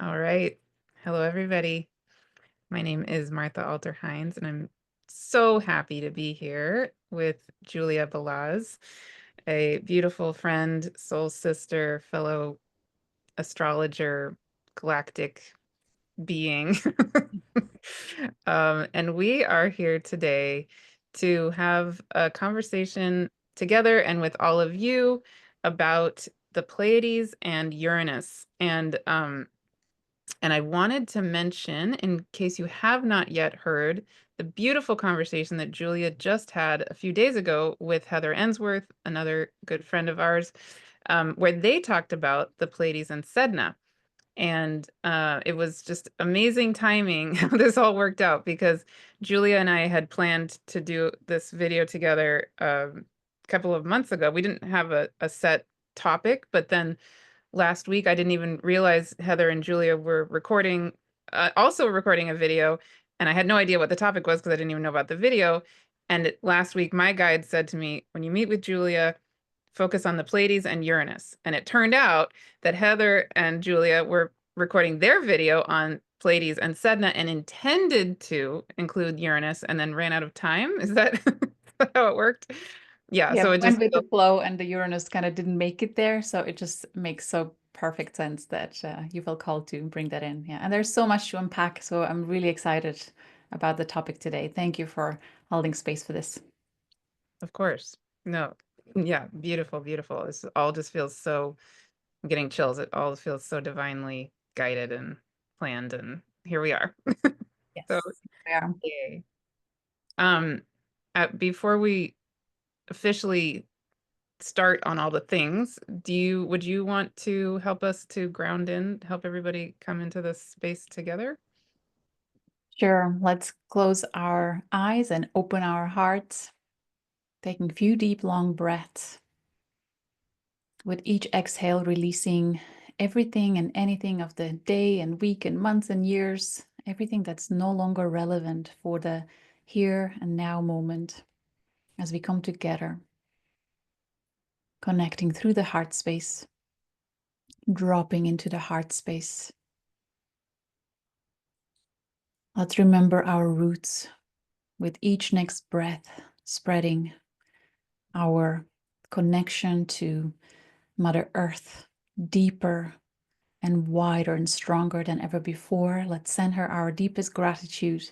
All right. Hello, everybody. My name is Martha Alter Hines, and I'm so happy to be here with Julia Balaz, a beautiful friend, soul sister, fellow astrologer, galactic being. And we are here today to have a conversation together and with all of you about the Pleiades and Uranus. And I wanted to mention, in case you have not yet heard, the beautiful conversation that Julia just had a few days ago with Heather Ensworth, another good friend of ours, where they talked about the Pleiades and Sedna. And it was just amazing timing how this all worked out, because Julia and I had planned to do this video together a couple of months ago. We didn't have a set topic, but then last week I didn't even realize Heather and Julia were recording, also recording a video, and I had no idea what the topic was because I didn't even know about the video. And last week, my guide said to me, when you meet with Julia, focus on the Pleiades and Uranus. And it turned out that Heather and Julia were recording their video on Pleiades and Sedna and intended to include Uranus and then ran out of time. Is that, is that how it worked? Yeah, Yeah, so we it went just with the flow and the Uranus kind of didn't make it there. So it just makes so perfect sense that you felt called to bring that in. Yeah, and there's so much to unpack. So I'm really excited about the topic today. Thank you for holding space for this. Of course. No. Yeah, beautiful, beautiful. This all just feels so, I'm getting chills. It all feels so divinely guided and planned, and here we are. So, Yes, we are. yay. Um, before we officially start on all the things, would you want to help us to ground in, help everybody come into this space together? Sure. Let's close our eyes and open our hearts, taking a few deep, long breaths. With each exhale, releasing everything and anything of the day and week and months and years, everything that's no longer relevant for the here and now moment as we come together, connecting through the heart space, dropping into the heart space. Let's remember our roots with each next breath, spreading our connection to Mother Earth deeper and wider and stronger than ever before. Let's send her our deepest gratitude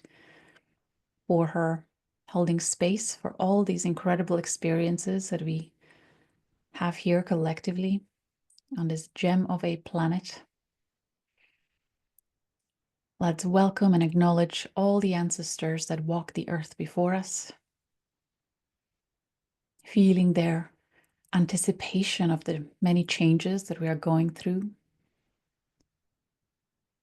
for her holding space for all these incredible experiences that we have here collectively on this gem of a planet. Let's welcome and acknowledge all the ancestors that walk the earth before us, feeling their anticipation of the many changes that we are going through,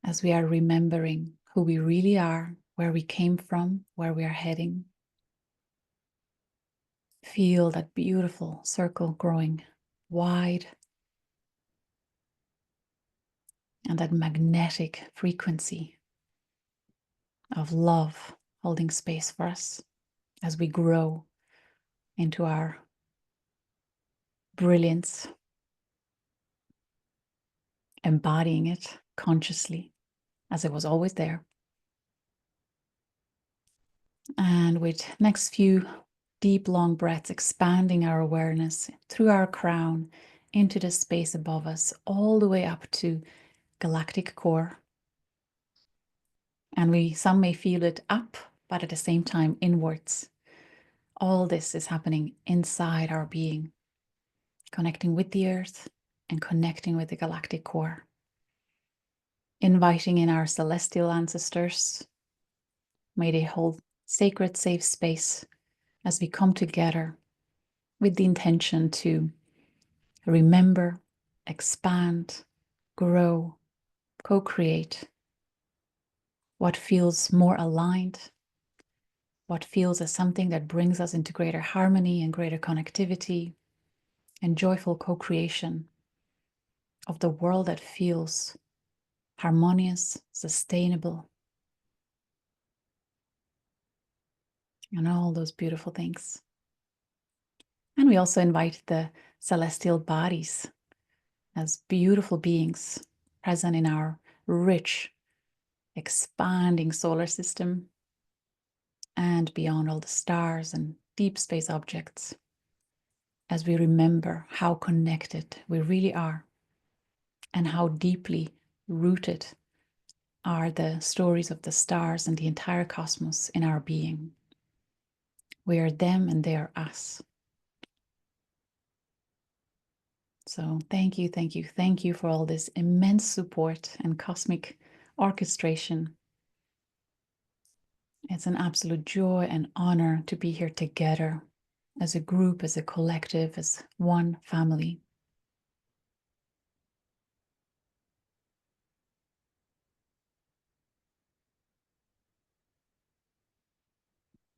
as we are remembering who we really are, where we came from, where we are heading. Feel that beautiful circle growing wide and that magnetic frequency of love holding space for us as we grow into our brilliance, embodying it consciously as it was always there. And with next few deep, long breaths, expanding our awareness through our crown into the space above us, all the way up to galactic core. And some may feel it up, but at the same time inwards. All this is happening inside our being, connecting with the earth and connecting with the galactic core. Inviting in our celestial ancestors. May they hold sacred, safe space as we come together with the intention to remember, expand, grow, co-create what feels more aligned, what feels as something that brings us into greater harmony and greater connectivity and joyful co-creation of the world that feels harmonious, sustainable, and all those beautiful things. And we also invite the celestial bodies as beautiful beings present in our rich, expanding solar system and beyond all the stars and deep space objects, as we remember how connected we really are and how deeply rooted are the stories of the stars and the entire cosmos in our being. We are them and they are us. So thank you, thank you, thank you for all this immense support and cosmic orchestration. It's an absolute joy and honor to be here together as a group, as a collective, as one family.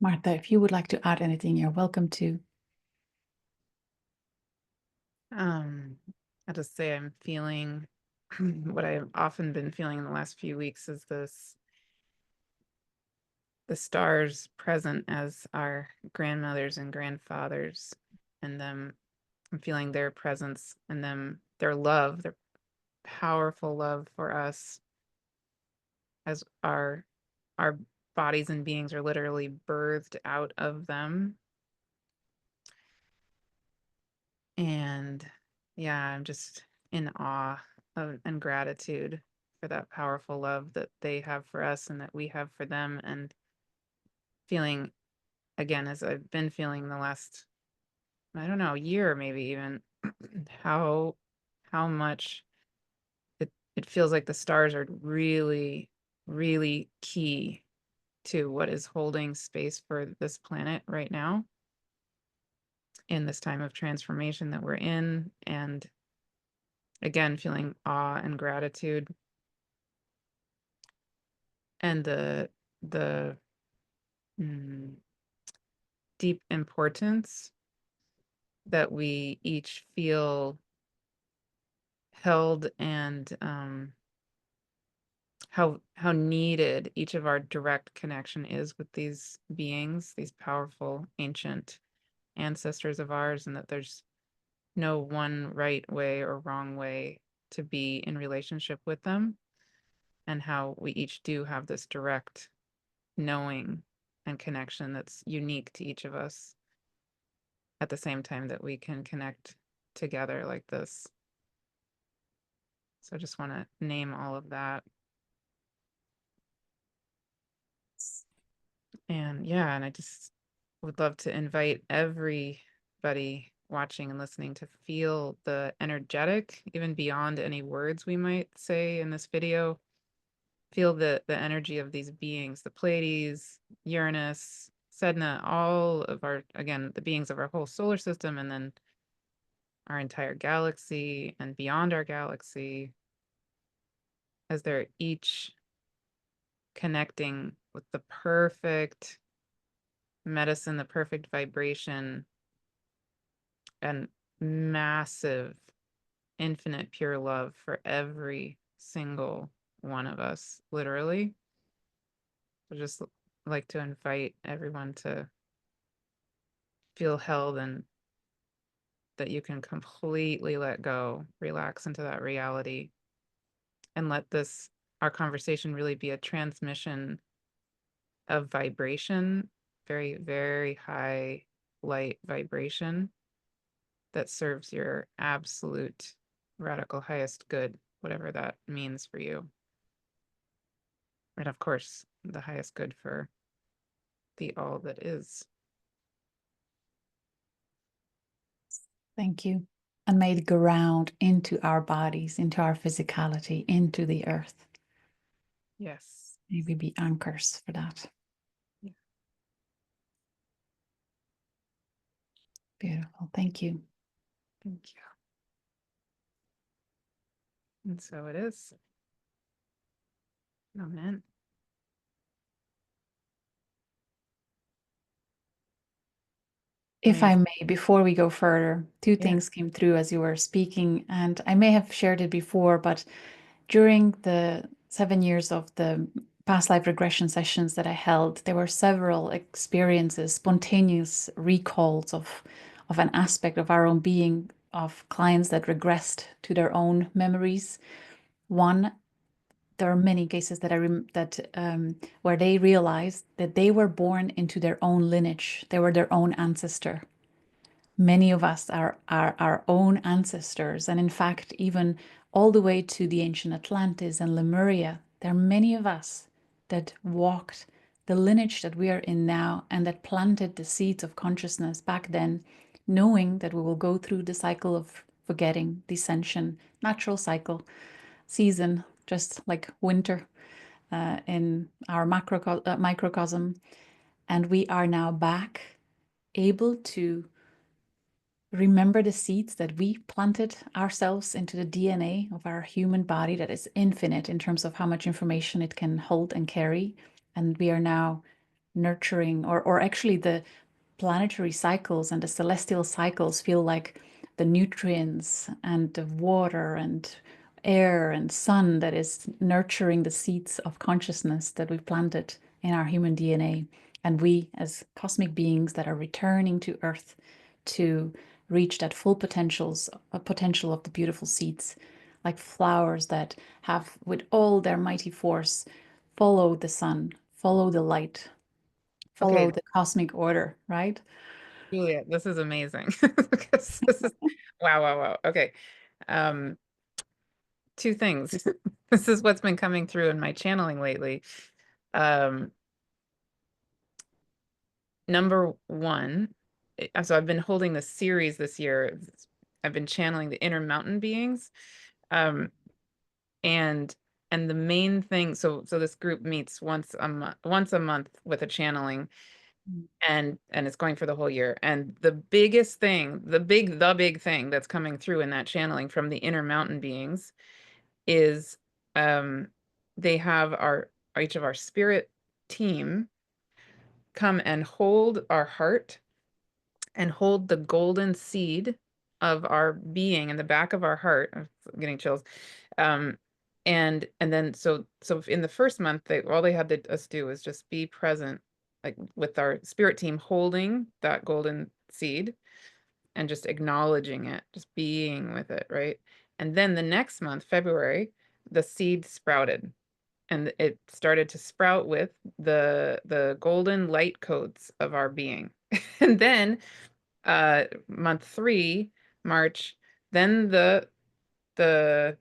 Martha, if you would like to add anything, you're welcome to. I'll just say I'm feeling what I've often been feeling in the last few weeks is the stars present as our grandmothers and grandfathers, and them I'm feeling their presence and them, their love, their powerful love for us as our bodies and beings are literally birthed out of them. And yeah, I'm just in awe of and gratitude for that powerful love that they have for us and that we have for them. And feeling again, as I've been feeling the last, I don't know, year maybe even, how much it feels like the stars are really, really key to what is holding space for this planet right now in this time of transformation that we're in. And again, feeling awe and gratitude and the mm, deep importance that we each feel held, and how needed each of our direct connection is with these beings, these powerful ancient ancestors of ours, and that there's no one right way or wrong way to be in relationship with them, and how we each do have this direct knowing and connection that's unique to each of us at the same time that we can connect together like this. So I just want to name all of that. And yeah, and I just would love to invite everybody watching and listening to feel the energetic, even beyond any words we might say in this video. Feel the energy of these beings, the Pleiades, Uranus, Sedna, all of our, again, the beings of our whole solar system, and then our entire galaxy and beyond our galaxy, as they're each connecting with the perfect medicine, the perfect vibration, and massive, infinite, pure love for every single one of us, literally. I just like to invite everyone to feel held, and that you can completely let go, relax into that reality, and let this, our conversation, really be a transmission of vibration, very, very high light vibration that serves your absolute radical highest good, whatever that means for you. And of course, the highest good for the all that is. Thank you. And may it ground into our bodies, into our physicality, into the earth. Yes. May we be anchors for that. Yeah. Beautiful. Thank you. Thank you. And so it is. Amen. If I Amazing. may, before we go further, two Yeah. things came through as you were speaking, and I may have shared it before, but during the 7 years of the past life regression sessions that I held, there were several experiences, spontaneous recalls of an aspect of our own being, of clients that regressed to their own memories. One there are many cases that where they realized that they were born into their own lineage. They were their own ancestor. Many of us are our own ancestors, and in fact, even all the way to the ancient Atlantis and Lemuria, there are many of us that walked the lineage that we are in now and that planted the seeds of consciousness back then, knowing that we will go through the cycle of forgetting, descension, natural cycle, season, just like winter in our microcosm. And we are now back able to remember the seeds that we planted ourselves into the DNA of our human body that is infinite in terms of how much information it can hold and carry. And we are now nurturing, or actually the planetary cycles and the celestial cycles feel like the nutrients and the water and air and sun that is nurturing the seeds of consciousness that we've planted in our human DNA. And we, as cosmic beings that are returning to Earth to reach that full potential of the beautiful seeds, like flowers that have, with all their mighty force, follow the sun, follow the light, follow Okay, the cosmic order, right? Julia, this is amazing. Because this is wow, wow, wow. Okay. Um, Two things. This is what's been coming through in my channeling lately. Um, Number one, so I've been holding this series this year. I've been channeling the inner mountain beings. Um, and the main thing, so this group meets once a month with a channeling, and it's going for the whole year. And the biggest thing, the big thing that's coming through in that channeling from the inner mountain beings is they have our each of our spirit team come and hold our heart and hold the golden seed of our being in the back of our heart. I'm getting chills. Um, and then so in the first month, all they had us do was just be present, like with our spirit team holding that golden seed and just acknowledging it, just being with it, right? And then the next month, February, the seed sprouted and it started to sprout with the golden light codes of our being. And then month 3, March, then the the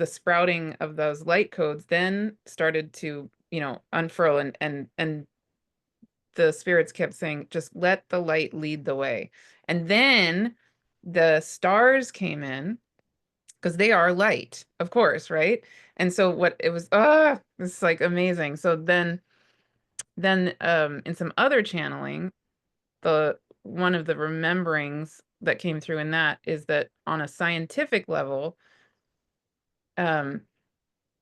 sprouting of those light codes then started to, unfurl, and the spirits kept saying, just let the light lead the way. And then the stars came in because they are light, of course, right? And so what it was, it's like amazing. So then in some other channeling, the one of the rememberings that came through in that is that on a scientific level, um,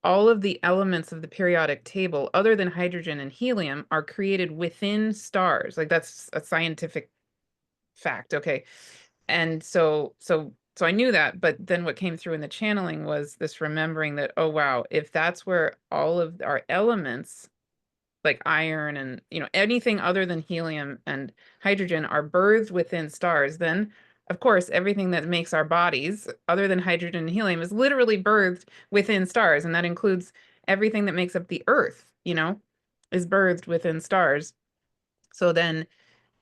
all of the elements of the periodic table, other than hydrogen and helium, are created within stars. Like that's a scientific fact. Okay. And so I knew that, but then what came through in the channeling was this remembering that, oh wow, if that's where all of our elements like iron and anything other than helium and hydrogen are birthed within stars, then of course everything that makes our bodies other than hydrogen and helium is literally birthed within stars, and that includes everything that makes up the earth, is birthed within stars. So then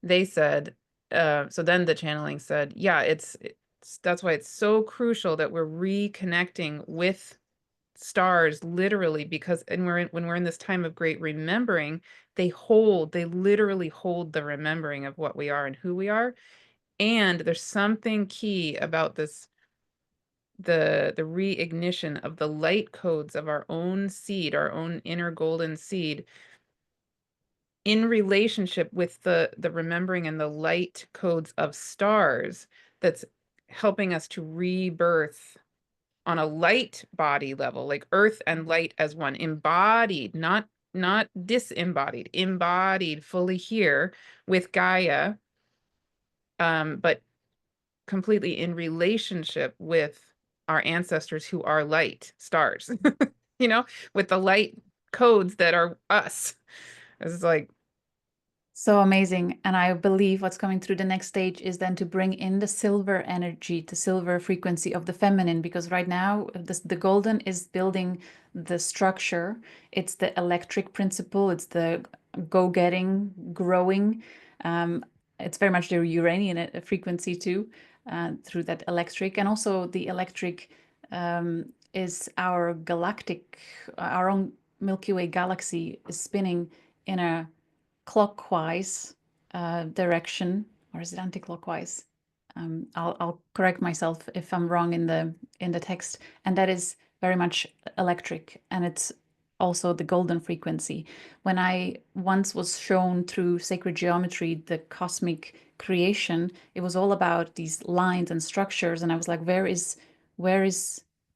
they said, so then the channeling said, yeah, that's why it's so crucial that we're reconnecting with stars literally, because when we're in this time of great remembering, they literally hold the remembering of what we are and who we are. And there's something key about this, the reignition of the light codes of our own seed, our own inner golden seed, in relationship with the remembering and the light codes of stars, that's helping us to rebirth on a light body level, like earth and light as one, embodied, not disembodied, embodied fully here with Gaia, but completely in relationship with our ancestors who are light stars, with the light codes that are us. It's like, So amazing. And I believe what's coming through the next stage is then to bring in the silver energy, the silver frequency of the feminine, because right now the golden is building the structure. It's the electric principle, it's the go-getting, growing. Um, it's very much the Uranian frequency too, through that electric. And also the electric is our galactic, our own Milky Way galaxy is spinning in a clockwise direction, or is it anti-clockwise? I'll correct myself if I'm wrong in the text, and that is very much electric, and it's also the golden frequency. When I once was shown through sacred geometry the cosmic creation, it was all about these lines and structures, and I was like, where is,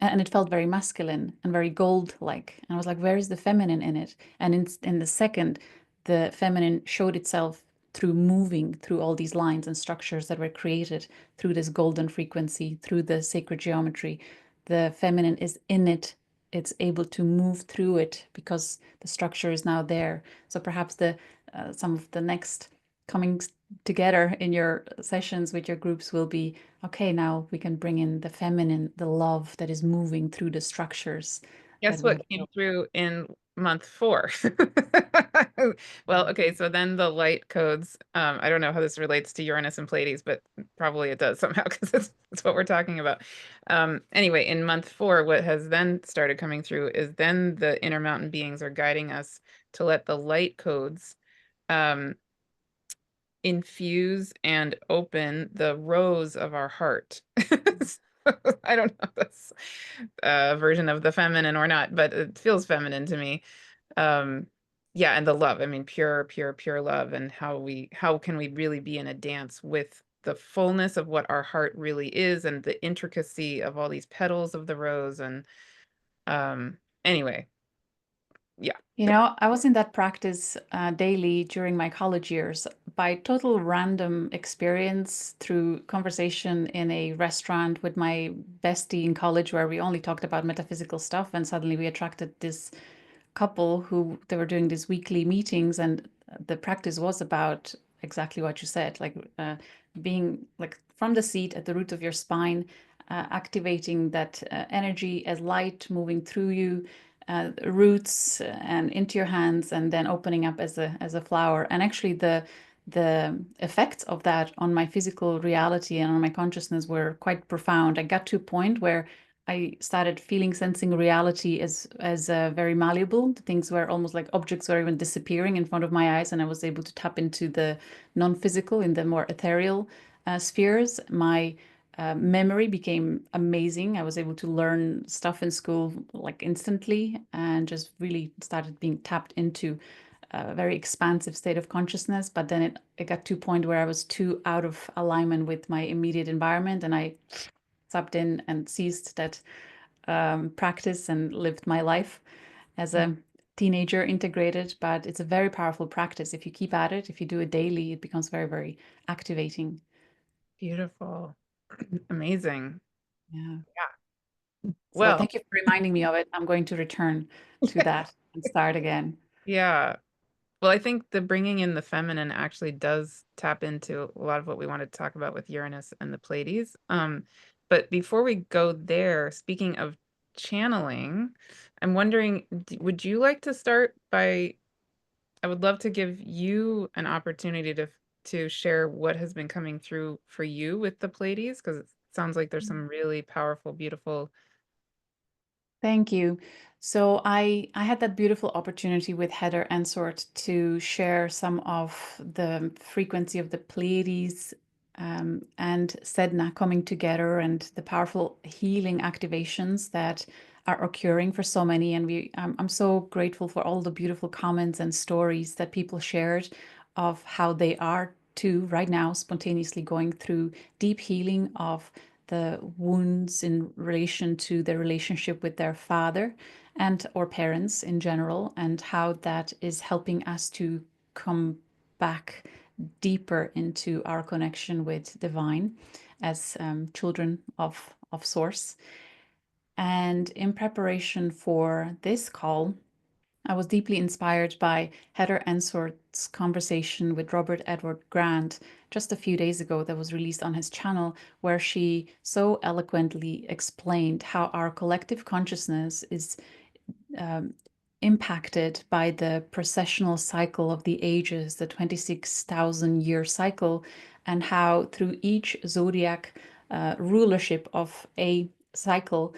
and it felt very masculine and very gold-like, and I was like, where is the feminine in it? And in the second, the feminine showed itself through moving through all these lines and structures that were created through this golden frequency, through the sacred geometry. The feminine is in it. It's able to move through it because the structure is now there. So perhaps the some of the next coming together in your sessions with your groups will be, okay, now we can bring in the feminine, the love that is moving through the structures that Guess we have what came built. through in month 4? Well, okay, so then the light codes. I don't know how this relates to Uranus and Pleiades, but probably it does somehow because it's what we're talking about. Anyway, in month 4, what has then started coming through is then the inner mountain beings are guiding us to let the light codes um, infuse and open the rose of our heart. I don't know if that's a version of the feminine or not, but it feels feminine to me. Um, yeah, and the love. I mean, pure love, and how can we really be in a dance with the fullness of what our heart really is and the intricacy of all these petals of the rose and anyway, yeah. You know, I was in that practice daily during my college years by total random experience through conversation in a restaurant with my bestie in college where we only talked about metaphysical stuff. And suddenly we attracted this couple who they were doing these weekly meetings. And the practice was about exactly what you said, like being like from the seat at the root of your spine, activating that energy as light moving through you roots and into your hands and then opening up as a flower. And actually the effects of that on my physical reality and on my consciousness were quite profound. I got to a point where I started feeling, sensing reality as very malleable. Things were almost like objects were even disappearing in front of my eyes, and I was able to tap into the non-physical, in the more ethereal spheres. My memory became amazing. I was able to learn stuff in school like instantly and just really started being tapped into a very expansive state of consciousness. But then it got to a point where I was too out of alignment with my immediate environment and I tapped in and seized that practice and lived my life as Mm, a teenager integrated. But it's a very powerful practice. If you keep at it, if you do it daily, it becomes very, very activating. beautiful. Amazing. Yeah. Yeah. So Well, thank you for reminding me of it. I'm going to return to that and start again. yeah. Well, I think the bringing in the feminine actually does tap into a lot of what we wanted to talk about with Uranus and the Pleiades. But before we go there, speaking of channeling, I'm wondering, would you like to start by, I would love to give you an opportunity to share what has been coming through for you with the Pleiades, because it sounds like there's some really powerful, beautiful. Thank you. So I had that beautiful opportunity with Heather Ensort to share some of the frequency of the Pleiades and Sedna coming together and the powerful healing activations that are occurring for so many. And I'm so grateful for all the beautiful comments and stories that people shared of how they are too right now spontaneously going through deep healing of the wounds in relation to their relationship with their father and or parents in general, and how that is helping us to come back deeper into our connection with divine as children of source. And in preparation for this call, I was deeply inspired by Heather Ensworth's conversation with Robert Edward Grant just a few days ago that was released on his channel, where she so eloquently explained how our collective consciousness is um, impacted by the precessional cycle of the ages, the 26,000-year cycle, and how through each zodiac rulership of a cycle,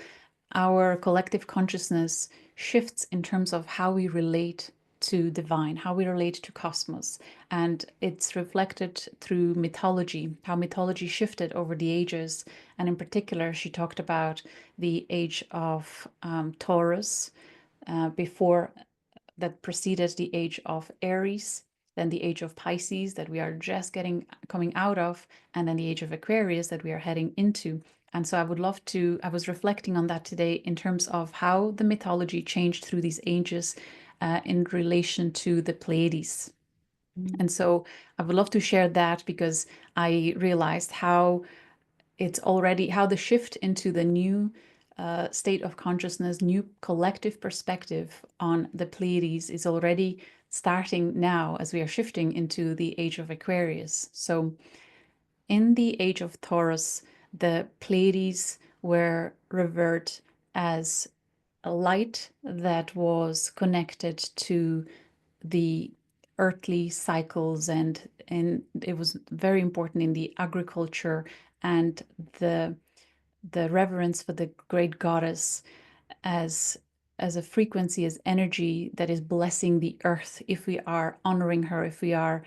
our collective consciousness shifts in terms of how we relate to divine, how we relate to cosmos. And it's reflected through mythology, how mythology shifted over the ages. And in particular, she talked about the age of Taurus, before that preceded the age of Aries, then the age of Pisces that we are just coming out of, and then the age of Aquarius that we are heading into. And so I was reflecting on that today in terms of how the mythology changed through these ages in relation to the Pleiades. And so I would love to share that because I realized how it's already how the shift into the new state of consciousness, new collective perspective on the Pleiades is already starting now as we are shifting into the age of Aquarius. So in the age of Taurus, the Pleiades were revered as a light that was connected to the earthly cycles, and it was very important in the agriculture and the reverence for the great goddess as a frequency, as energy that is blessing the earth if we are honoring her, if we are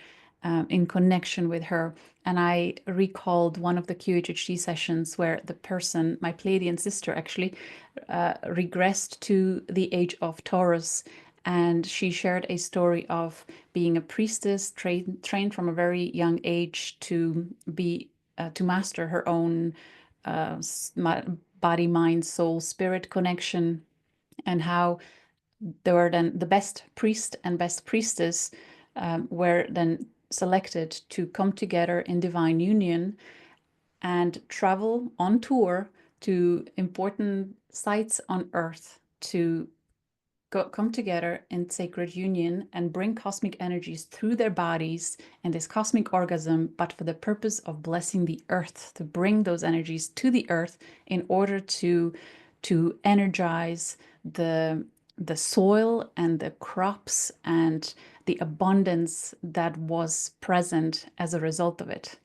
in connection with her. And I recalled one of the QHHT sessions where the person, my Pleiadian sister actually, regressed to the age of Taurus. And she shared a story of being a priestess, trained from a very young age to be to master her own body, mind, soul, spirit connection, and how there were then the best priest and best priestess were then selected to come together in divine union and travel on tour to important sites on earth to come together in sacred union and bring cosmic energies through their bodies and this cosmic orgasm, but for the purpose of blessing the earth, to bring those energies to the earth in order to energize the soil and the crops and the abundance that was present as a result of it.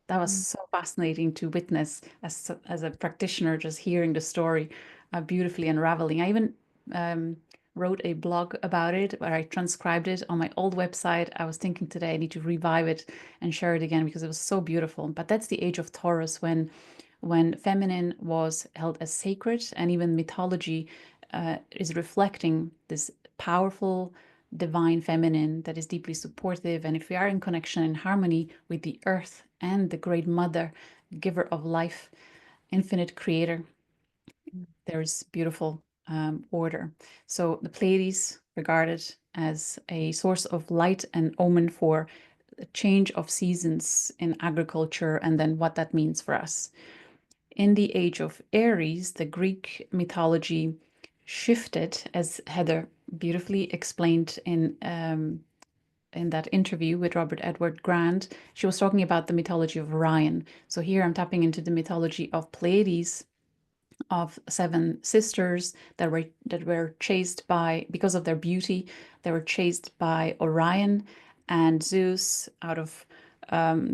That was so fascinating to witness as a practitioner, just hearing the story beautifully unraveling. I even wrote a blog about it where I transcribed it on my old website. I was thinking today I need to revive it and share it again because it was so beautiful. But that's the age of Taurus when feminine was held as sacred, and even mythology is reflecting this powerful divine feminine that is deeply supportive. And if we are in connection and harmony with the earth and the great mother, giver of life, infinite creator, there's beautiful order. So the Pleiades regarded as a source of light and omen for a change of seasons in agriculture, and then what that means for us. In the age of Aries, the Greek mythology shifted, as Heather beautifully explained in that interview with Robert Edward Grant. She was talking about the mythology of Orion. So here I'm tapping into the mythology of Pleiades, of seven sisters that were chased by, because of their beauty, they were chased by Orion, and Zeus out of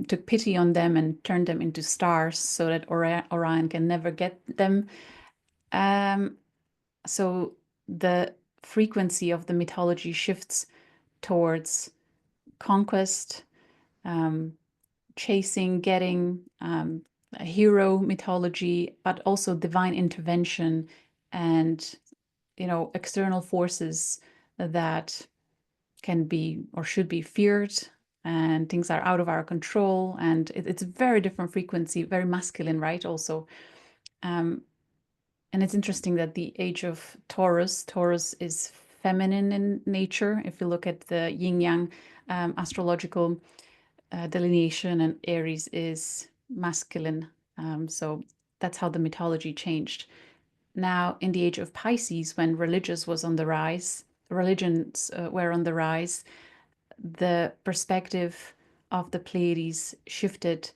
took pity on them and turned them into stars so that Orion can never get them. So the frequency of the mythology shifts towards conquest, um, chasing, getting, a hero mythology, but also divine intervention and, external forces that can be or should be feared, and things are out of our control. And it's a very different frequency, very masculine, right? Also. And it's interesting that the age of Taurus is feminine in nature. If you look at the yin yang astrological delineation, and Aries is masculine. So that's how the mythology changed. Now, in the age of Pisces, when religious was on the rise, religions were on the rise, the perspective of the Pleiades shifted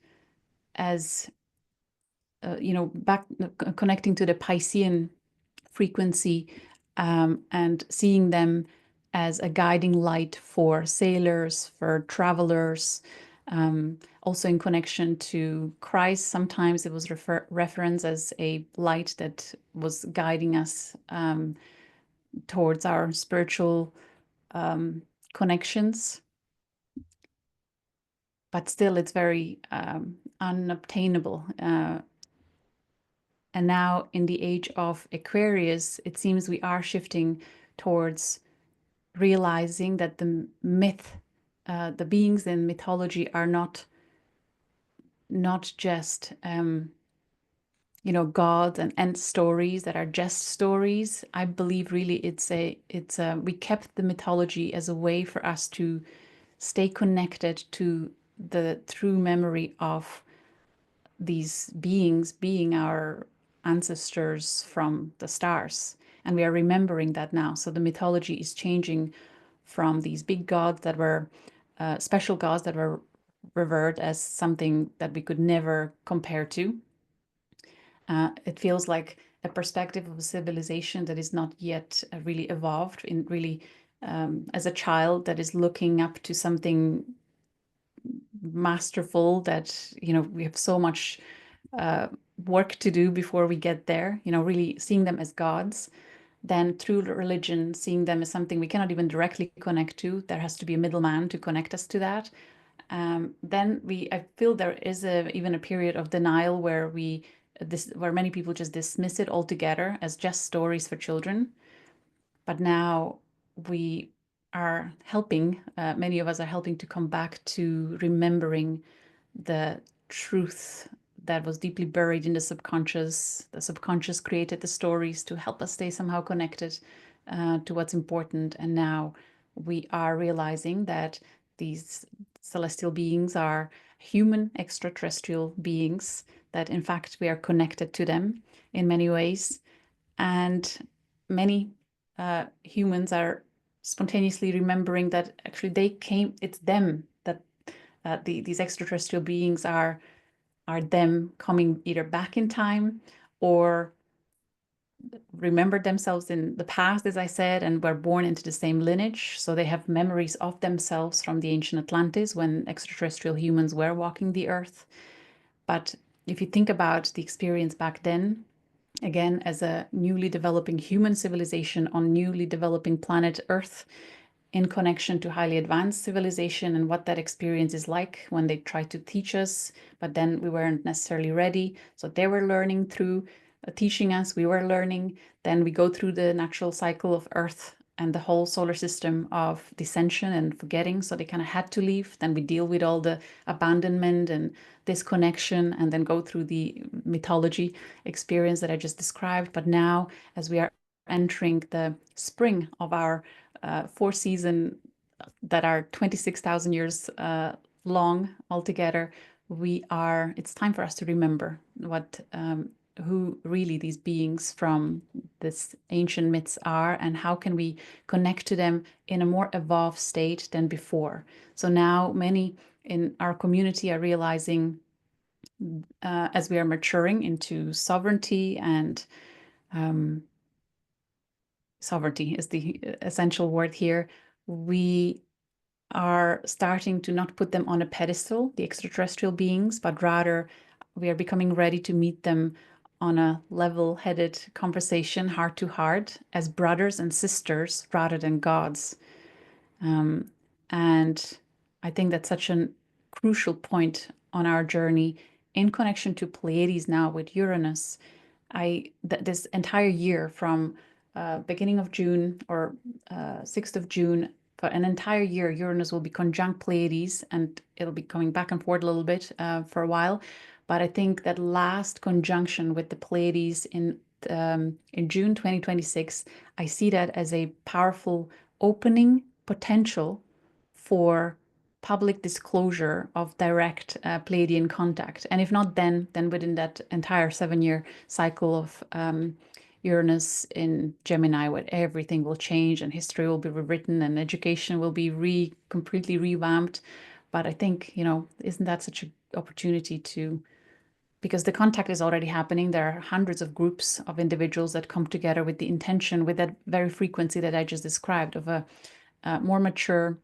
as, back connecting to the Piscean frequency, and seeing them as a guiding light for sailors, for travelers, also in connection to Christ. Sometimes it was referenced as a light that was guiding us towards our spiritual connections. But still, it's very unobtainable. And now in the age of Aquarius, it seems we are shifting towards realizing that the myth, the beings in mythology are not just gods and stories that are just stories. I believe really we kept the mythology as a way for us to stay connected to the true memory of these beings being our ancestors from the stars. And we are remembering that now. So the mythology is changing from these big gods that were special gods that were revered as something that we could never compare to. It feels like a perspective of a civilization that is not yet really evolved in really as a child that is looking up to something masterful that, we have so much work to do before we get there, really seeing them as gods. Then through religion, seeing them as something we cannot even directly connect to. There has to be a middleman to connect us to that. Then I feel there is even a period of denial where where many people just dismiss it altogether as just stories for children. But now we are helping, many of us are helping to come back to remembering the truth that was deeply buried in the subconscious. The subconscious created the stories to help us stay somehow connected to what's important. And now we are realizing that these celestial beings are human extraterrestrial beings, that in fact we are connected to them in many ways. And many humans are spontaneously remembering that actually it's them, that these extraterrestrial beings are them coming either back in time or remembered themselves in the past, as I said, and were born into the same lineage. So they have memories of themselves from the ancient Atlantis when extraterrestrial humans were walking the earth. But if you think about the experience back then, again, as a newly developing human civilization on newly developing planet Earth, in connection to highly advanced civilization and what that experience is like when they try to teach us, but then we weren't necessarily ready. So they were learning through teaching us, we were learning. Then we go through the natural cycle of Earth and the whole solar system of dissension and forgetting. So they kind of had to leave. Then we deal with all the abandonment and disconnection, and then go through the mythology experience that I just described. But now, as we are entering the spring of our 4 seasons that are 26,000 years long altogether, it's time for us to remember who really these beings from this ancient myths are, and how can we connect to them in a more evolved state than before. So now many in our community are realizing, as we are maturing into sovereignty, and sovereignty is the essential word here, we are starting to not put them on a pedestal, the extraterrestrial beings, but rather we are becoming ready to meet them on a level-headed conversation, heart to heart, as brothers and sisters rather than gods. And I think that's such a crucial point on our journey in connection to Pleiades now with Uranus. This entire year from beginning of June or 6th of June, for an entire year, Uranus will be conjunct Pleiades, and it'll be coming back and forth a little bit for a while. But I think that last conjunction with the Pleiades in June 2026, I see that as a powerful opening potential for public disclosure of direct Pleiadian contact. And if not then within that entire 7-year cycle of Uranus in Gemini, where everything will change and history will be rewritten and education will be completely revamped. But I think, isn't that such an opportunity to, because the contact is already happening. There are hundreds of groups of individuals that come together with the intention, with that very frequency that I just described, of a more mature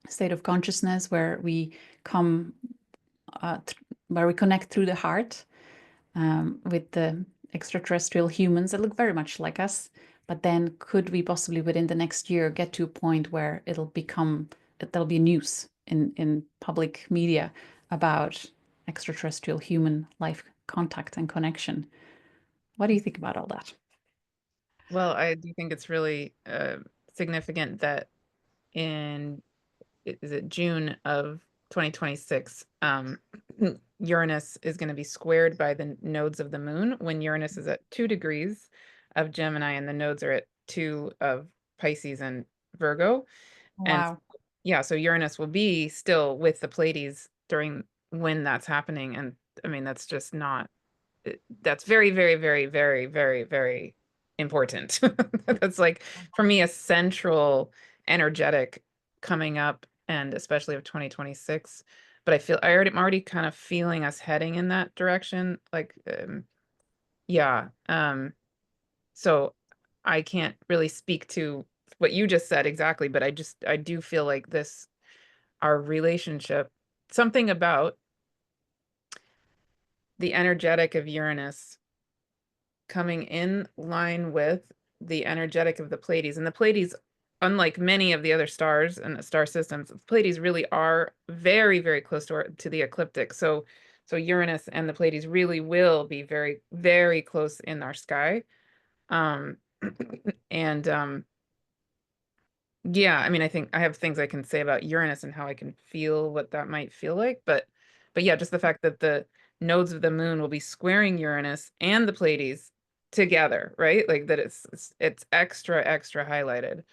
state of consciousness where we come, where we connect through the heart with the extraterrestrial humans that look very much like us. But then could we possibly within the next year get to a point where there'll be news in public media about extraterrestrial human life contact and connection? What do you think about all that? Well, I do think it's really significant that in is it June of 2026, Uranus is going to be squared by the nodes of the moon when Uranus is at 2 degrees of Gemini and the nodes are at 2 of Pisces and Virgo. And Wow. yeah, so Uranus will be still with the Pleiades during when that's happening. And I mean, that's just not, that's very, very, very, very, very, very important. That's like, for me, a central energetic coming up, and especially of 2026. But I'm already kind of feeling us heading in that direction. Like, yeah. So I can't really speak to what you just said exactly, but I do feel like our relationship, something about the energetic of Uranus coming in line with the energetic of the Pleiades. And the Pleiades, unlike many of the other stars and the star systems, the Pleiades really are very, very close to the ecliptic. So Uranus and the Pleiades really will be very, very close in our sky. Um, and yeah, I mean, I think I have things I can say about Uranus and how I can feel what that might feel like, but yeah, just the fact that the nodes of the moon will be squaring Uranus and the Pleiades together, right? Like that it's extra extra highlighted.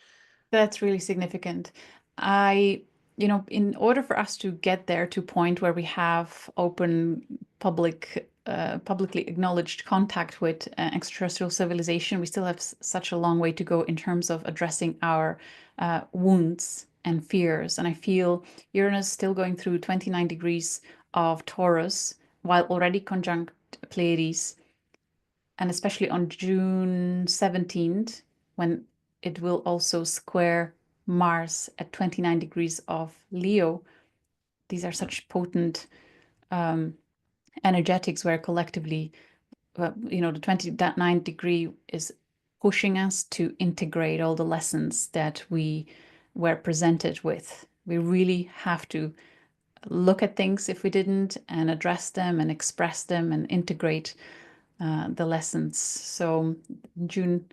That's really significant. In order for us to get there to a point where we have open, publicly acknowledged contact with extraterrestrial civilization, we still have such a long way to go in terms of addressing our wounds and fears. And I feel Uranus still going through 29 degrees of Taurus, while already conjunct Pleiades, and especially on June 17th, when it will also square Mars at 29 degrees of Leo. These are such potent energetics where collectively, the 29 degree is pushing us to integrate all the lessons that we were presented with. We really have to look at things if we didn't, and address them and express them and integrate the lessons. So June,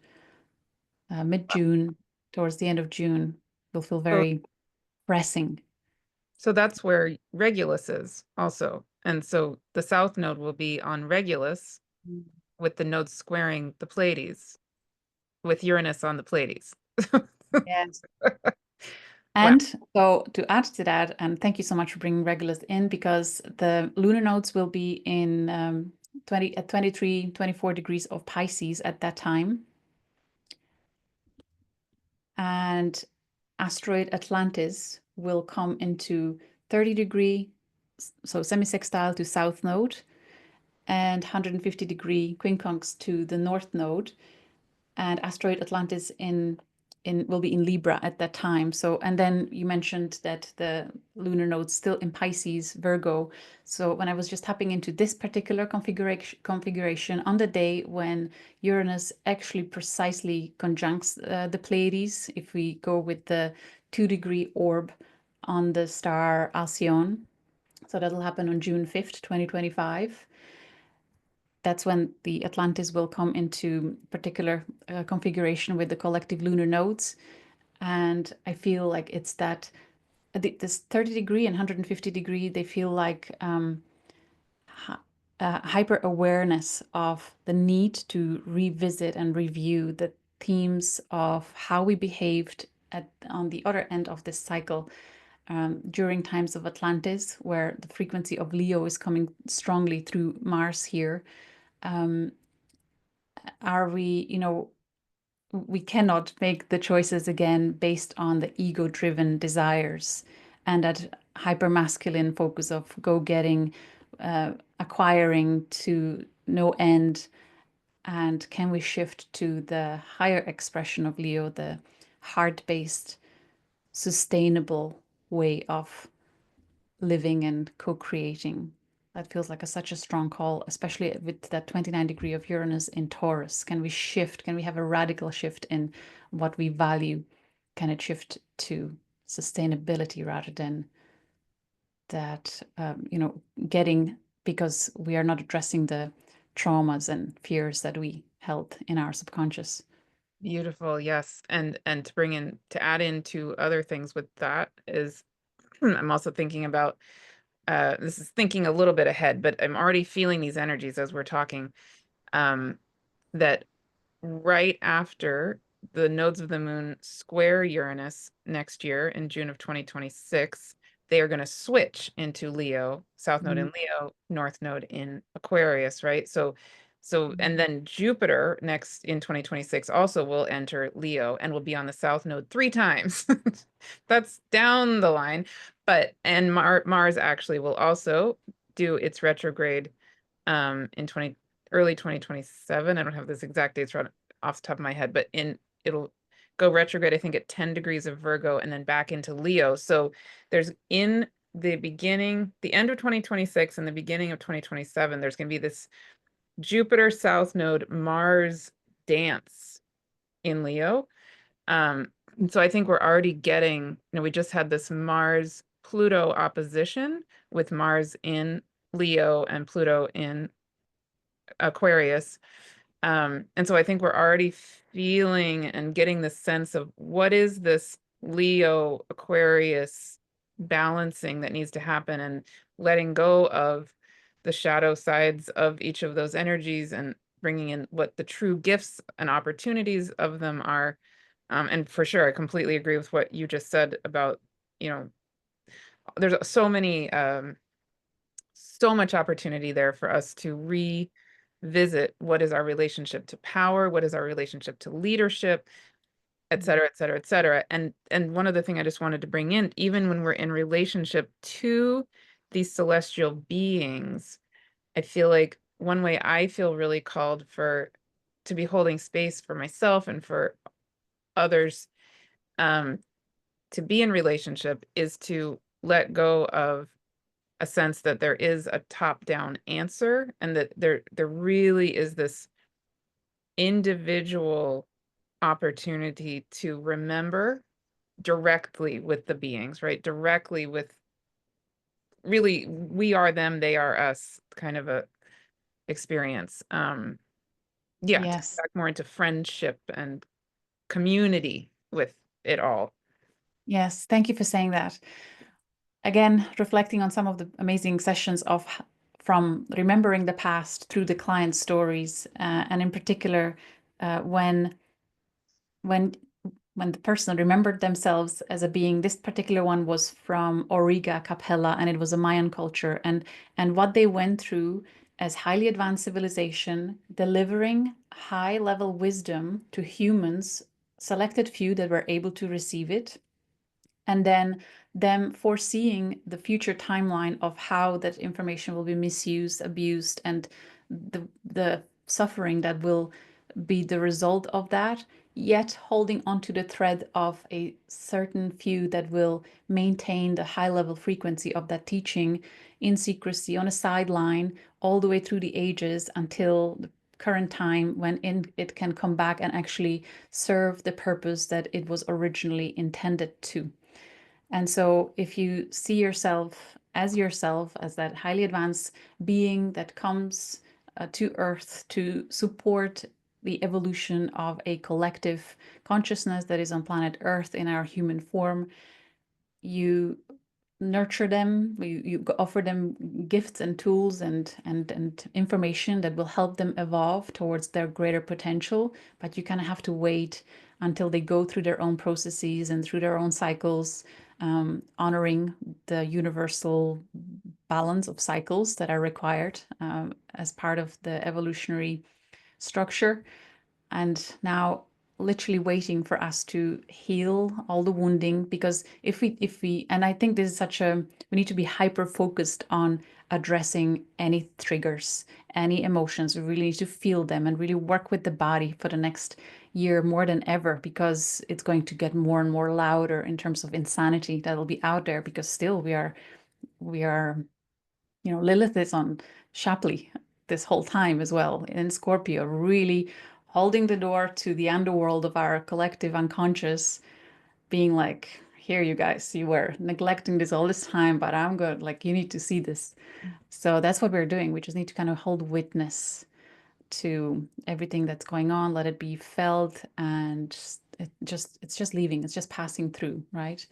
mid-June, towards the end of June, will feel So very pressing. so that's where Regulus is also. And so the south node will be on Regulus with the nodes squaring the Pleiades with Uranus on the Pleiades. Yes. Wow. And so to add to that, and thank you so much for bringing Regulus in, because the lunar nodes will be in 23, 24 degrees of Pisces at that time. And asteroid Atlantis will come into 30-degree, so semi-sextile to south node, and 150-degree quincunx to the north node. And asteroid Atlantis will be in Libra at that time. So, and then you mentioned that the lunar node's still in Pisces, Virgo. So when I was just tapping into this particular configuration on the day when Uranus actually precisely conjuncts the Pleiades, if we go with the 2-degree orb on the star Alcyone, so that'll happen on June 5th, 2025. That's when the Atlantis will come into particular configuration with the collective lunar nodes. And I feel like it's that this 30-degree and 150-degree, they feel like hyper awareness of the need to revisit and review the themes of how we behaved on the other end of this cycle during times of Atlantis, where the frequency of Leo is coming strongly through Mars here. are we, we cannot make the choices again based on the ego-driven desires and that hyper-masculine focus of go-getting, acquiring to no end. And can we shift to the higher expression of Leo, the heart-based, sustainable way of living and co-creating? That feels like such a strong call, especially with that 29 degree of Uranus in Taurus. Can we shift? Can we have a radical shift in what we value? Can it shift to sustainability rather than that, getting, because we are not addressing the traumas and fears that we held in our subconscious. Beautiful, yes. And to add into other things with that is I'm also thinking about this is thinking a little bit ahead, but I'm already feeling these energies as we're talking. That right after the nodes of the moon square Uranus next year in June of 2026, they are going to switch into Leo, South Node in Leo, North Node in Aquarius, right? And then Jupiter next in 2026 also will enter Leo and will be on the South Node 3 times. That's down the line. And Mars actually will also do its retrograde in early 2027. I don't have this exact dates right off the top of my head, but it'll go retrograde, I think, at 10 degrees of Virgo and then back into Leo. So there's in the beginning, the end of 2026 and the beginning of 2027, there's going to be this Jupiter South Node Mars dance in Leo. So I think we're already getting, we just had this Mars Pluto opposition with Mars in Leo and Pluto in Aquarius. And so I think we're already feeling and getting the sense of what is this Leo Aquarius balancing that needs to happen, and letting go of the shadow sides of each of those energies and bringing in what the true gifts and opportunities of them are. And for sure, I completely agree with what you just said about, there's so much opportunity there for us to revisit what is our relationship to power, what is our relationship to leadership, et cetera, et cetera, et cetera. And one other thing I just wanted to bring in, even when we're in relationship to these celestial beings, I feel like one way I feel really called to be holding space for myself and for others, to be in relationship, is to let go of a sense that there is a top-down answer, and that there really is this individual opportunity to remember directly with the beings, right? Directly with, really, we are them, they are us kind of a experience. Yeah, to Yes. get back more into friendship and community with it all. Yes. Thank you for saying that. Again, reflecting on some of the amazing sessions from remembering the past through the client stories, and in particular, when the person remembered themselves as a being. This particular one was from Auriga Capella, and it was a Mayan culture, and what they went through as highly advanced civilization, delivering high level wisdom to humans, selected few that were able to receive it, and then them foreseeing the future timeline of how that information will be misused, abused, and the suffering that will be the result of that, yet holding onto the thread of a certain few that will maintain the high level frequency of that teaching in secrecy on a sideline all the way through the ages until the current time when it can come back and actually serve the purpose that it was originally intended to. And so if you see yourself, as that highly advanced being that comes to Earth to support the evolution of a collective consciousness that is on planet Earth in our human form, you nurture them, you offer them gifts and tools and information that will help them evolve towards their greater potential. But you kind of have to wait until they go through their own processes and through their own cycles, honoring the universal balance of cycles that are required as part of the evolutionary structure, and now literally waiting for us to heal all the wounding. Because if we and I think this is such a, we need to be hyper focused on addressing any triggers, any emotions. We really need to feel them and really work with the body for the next year more than ever, because it's going to get more and more louder in terms of insanity that'll be out there. Because still we are Lilith is on Shapley this whole time as well in Scorpio, really holding the door to the underworld of our collective unconscious, being like, here, you guys, you were neglecting this all this time, but I'm good. Like, you need to see this. So that's what we're doing. We just need to kind of hold witness to everything that's going on, let it be felt, and it's just leaving, it's just passing through, right?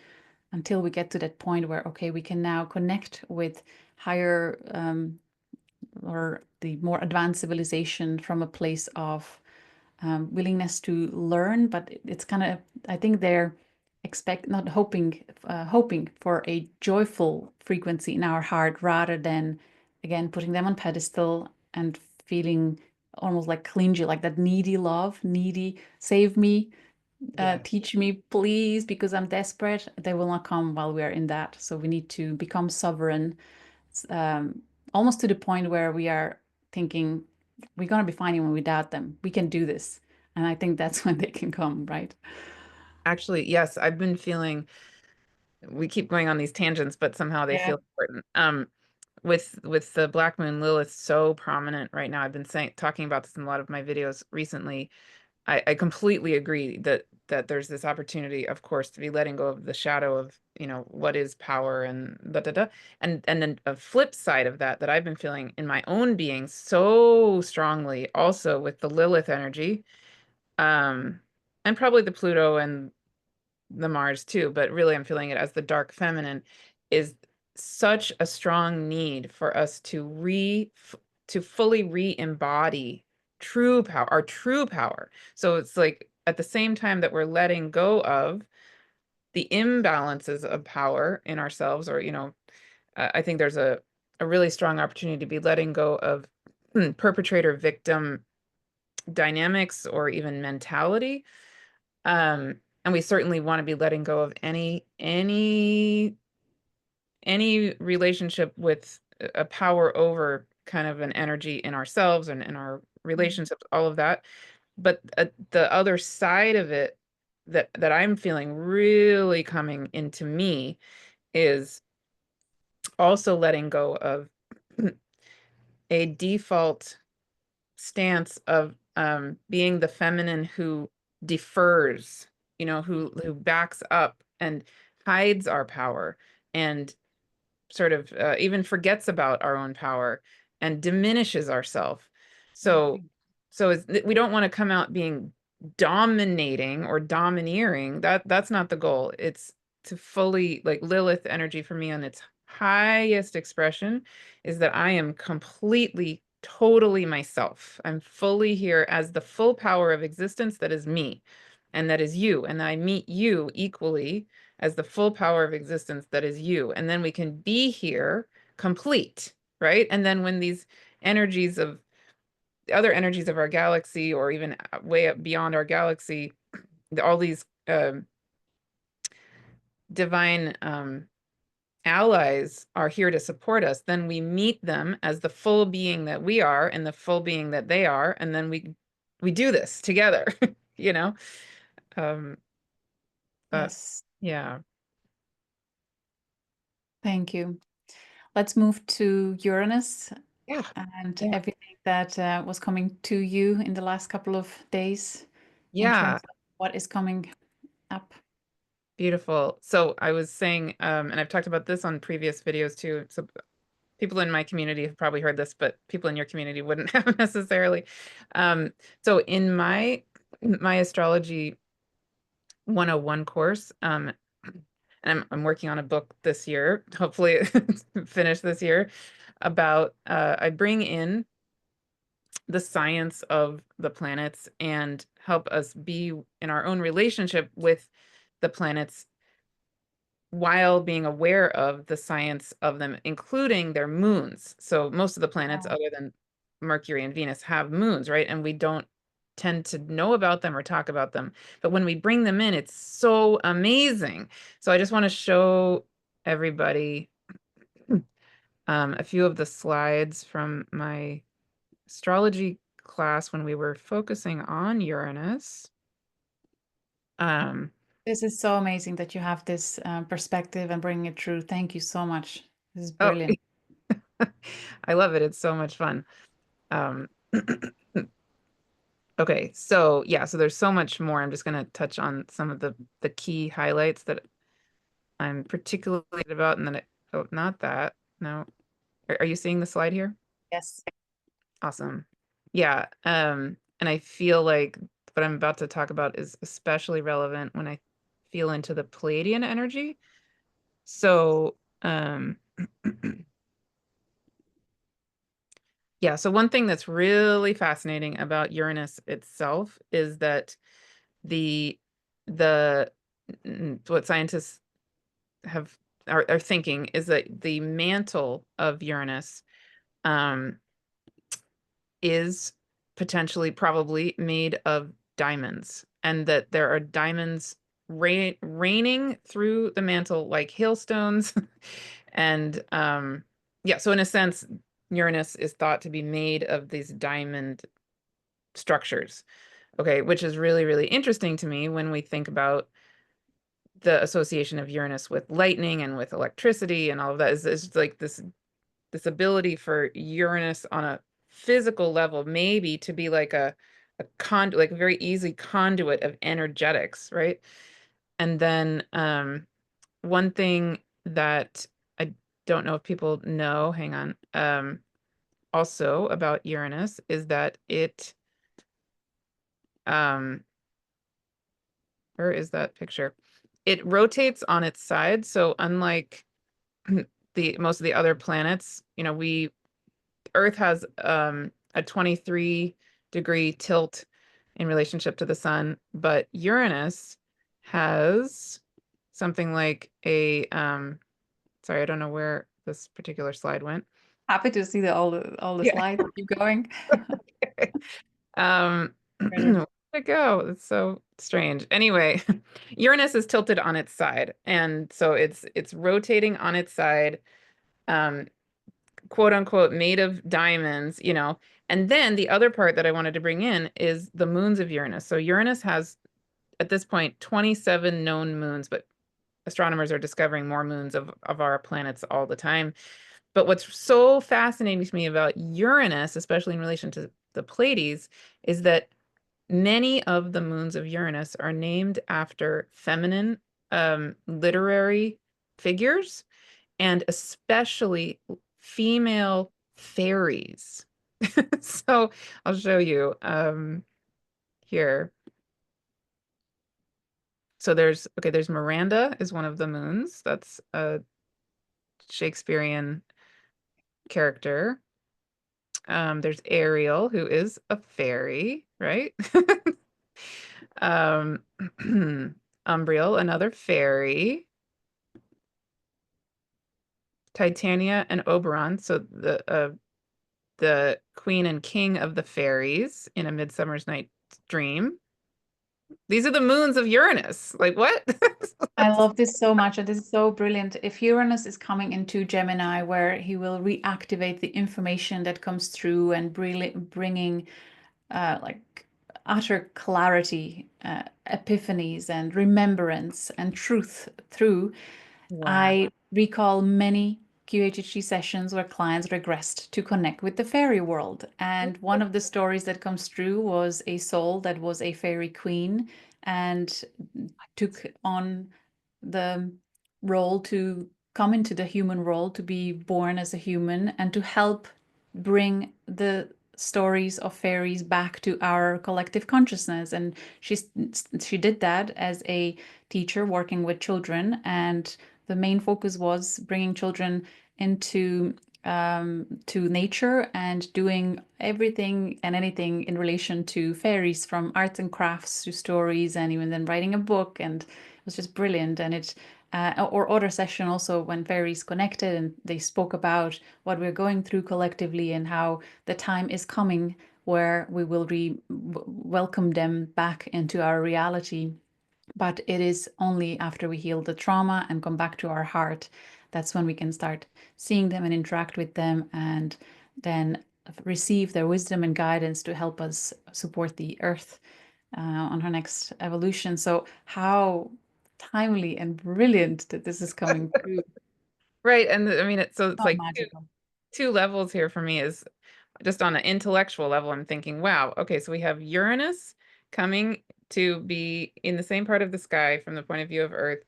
Until we get to that point where, okay, we can now connect with higher or the more advanced civilization from a place of willingness to learn. But it's kind of, I think they're not hoping for a joyful frequency in our heart, rather than, again, putting them on pedestal and feeling almost like clingy, like that needy love, needy, save me, Yeah. teach me, please, because I'm desperate. They will not come while we are in that. So we need to become sovereign, um, almost to the point where we are thinking we're going to be fine even without them. We can do this. And I think that's when they can come, right? Actually, yes, I've been feeling, we keep going on these tangents, but somehow they Yeah. feel important. With the Black Moon Lilith so prominent right now, I've been talking about this in a lot of my videos recently. I completely agree that there's this opportunity, of course, to be letting go of the shadow of, what is power and da da da. And then a flip side of that I've been feeling in my own being so strongly also with the Lilith energy, um, and probably the Pluto and the Mars too, but really I'm feeling it as the dark feminine, is such a strong need for us to fully re-embody true power, our true power. So it's like at the same time that we're letting go of the imbalances of power in ourselves, or I think there's a really strong opportunity to be letting go of perpetrator victim dynamics or even mentality. And we certainly want to be letting go of any relationship with a power over kind of an energy in ourselves and in our relationships, all of that. But the other side of it that I'm feeling really coming into me is also letting go of a default stance of being the feminine who defers, who backs up and hides our power and sort of even forgets about our own power and diminishes ourself. So, Mhm. we don't want to come out being dominating or domineering. That's not the goal. It's to fully, like Lilith energy for me on its highest expression is that I am completely, totally myself. I'm fully here as the full power of existence that is me and that is you. And I meet you equally as the full power of existence that is you. And then we can be here complete, right? And then when these energies of the other energies of our galaxy, or even way up beyond our galaxy, all these divine allies are here to support us, then we meet them as the full being that we are and the full being that they are, and then we do this together, you know? Um, uh, Yes. yeah. Thank you. Let's move to Uranus Yeah. and Yeah. everything that was coming to you in the last couple of days in Yeah. terms of what is coming up. Beautiful. So I was saying, and I've talked about this on previous videos too. So people in my community have probably heard this, but people in your community wouldn't have necessarily. So in my astrology 101 course, and I'm working on a book this year, hopefully finish this year, about I bring in the science of the planets and help us be in our own relationship with the planets while being aware of the science of them, including their moons. So most of the planets, Oh, other than Mercury and Venus have moons, right? And we don't tend to know about them or talk about them. But when we bring them in, it's so amazing. So I just want to show everybody a few of the slides from my astrology class when we were focusing on Uranus. This is so amazing that you have this perspective and bringing it through. Thank you so much. This is Oh, brilliant. I love it. It's so much fun. Um, okay, so yeah, so there's so much more. I'm just going to touch on some of the key highlights that I'm particularly about, and then oh, not that. No. Are you seeing the slide here? Yes. Awesome. Yeah, and I feel like what I'm about to talk about is especially relevant when I feel into the Pleiadian energy. So, yeah, so one thing that's really fascinating about Uranus itself is that the the what scientists are thinking is that the mantle of Uranus um, is potentially probably made of diamonds, and that there are diamonds raining through the mantle like hailstones. And yeah, so in a sense, Uranus is thought to be made of these diamond structures. Okay, which is really, really interesting to me when we think about the association of Uranus with lightning and with electricity and all of that is like this ability for Uranus on a physical level, maybe to be like like a very easy conduit of energetics, right? And then one thing that I don't know if people know, hang on, also about Uranus is that it um where is that picture? It rotates on its side, so unlike the most of the other planets, we Earth has a 23-degree tilt in relationship to the sun, but Uranus has something like a sorry, I don't know where this particular slide went. Happy to see all the Yeah. slides. Keep going. Brilliant. Where'd it go? It's so strange. Anyway, Uranus is tilted on its side, and so it's rotating on its side. Um, quote unquote made of diamonds. And then the other part that I wanted to bring in is the moons of Uranus. So Uranus has at this point 27 known moons, but astronomers are discovering more moons of our planets all the time. But what's so fascinating to me about Uranus, especially in relation to the Pleiades, is that many of the moons of Uranus are named after feminine literary figures, and especially female fairies. So I'll show you here. So there's Miranda is one of the moons. That's a Shakespearean character. There's Ariel, who is a fairy, right? um, Umbriel, another fairy. Titania and Oberon, so the queen and king of the fairies in A Midsummer's Night's Dream. These are the moons of Uranus. Like what? I love this so much, and this is so brilliant. If Uranus is coming into Gemini, where he will reactivate the information that comes through and bringing like utter clarity, epiphanies, and remembrance and truth through. Wow. I recall many QHHT sessions where clients regressed to connect with the fairy world. And one of the stories that comes through was a soul that was a fairy queen and took on the role to come into the human role, to be born as a human, and to help bring the stories of fairies back to our collective consciousness. And she did that as a teacher working with children, and the main focus was bringing children into to nature and doing everything and anything in relation to fairies, from arts and crafts to stories, and even then writing a book. And it was just brilliant. And it or other session also when fairies connected and they spoke about what we're going through collectively and how the time is coming where we will welcome them back into our reality. But it is only after we heal the trauma and come back to our heart, that's when we can start seeing them and interact with them, and then receive their wisdom and guidance to help us support the earth on her next evolution. So how timely and brilliant that this is coming through. Right. And I mean, it's So like magical. two levels here for me is just on an intellectual level. I'm thinking, wow, okay, so we have Uranus coming to be in the same part of the sky from the point of view of Earth,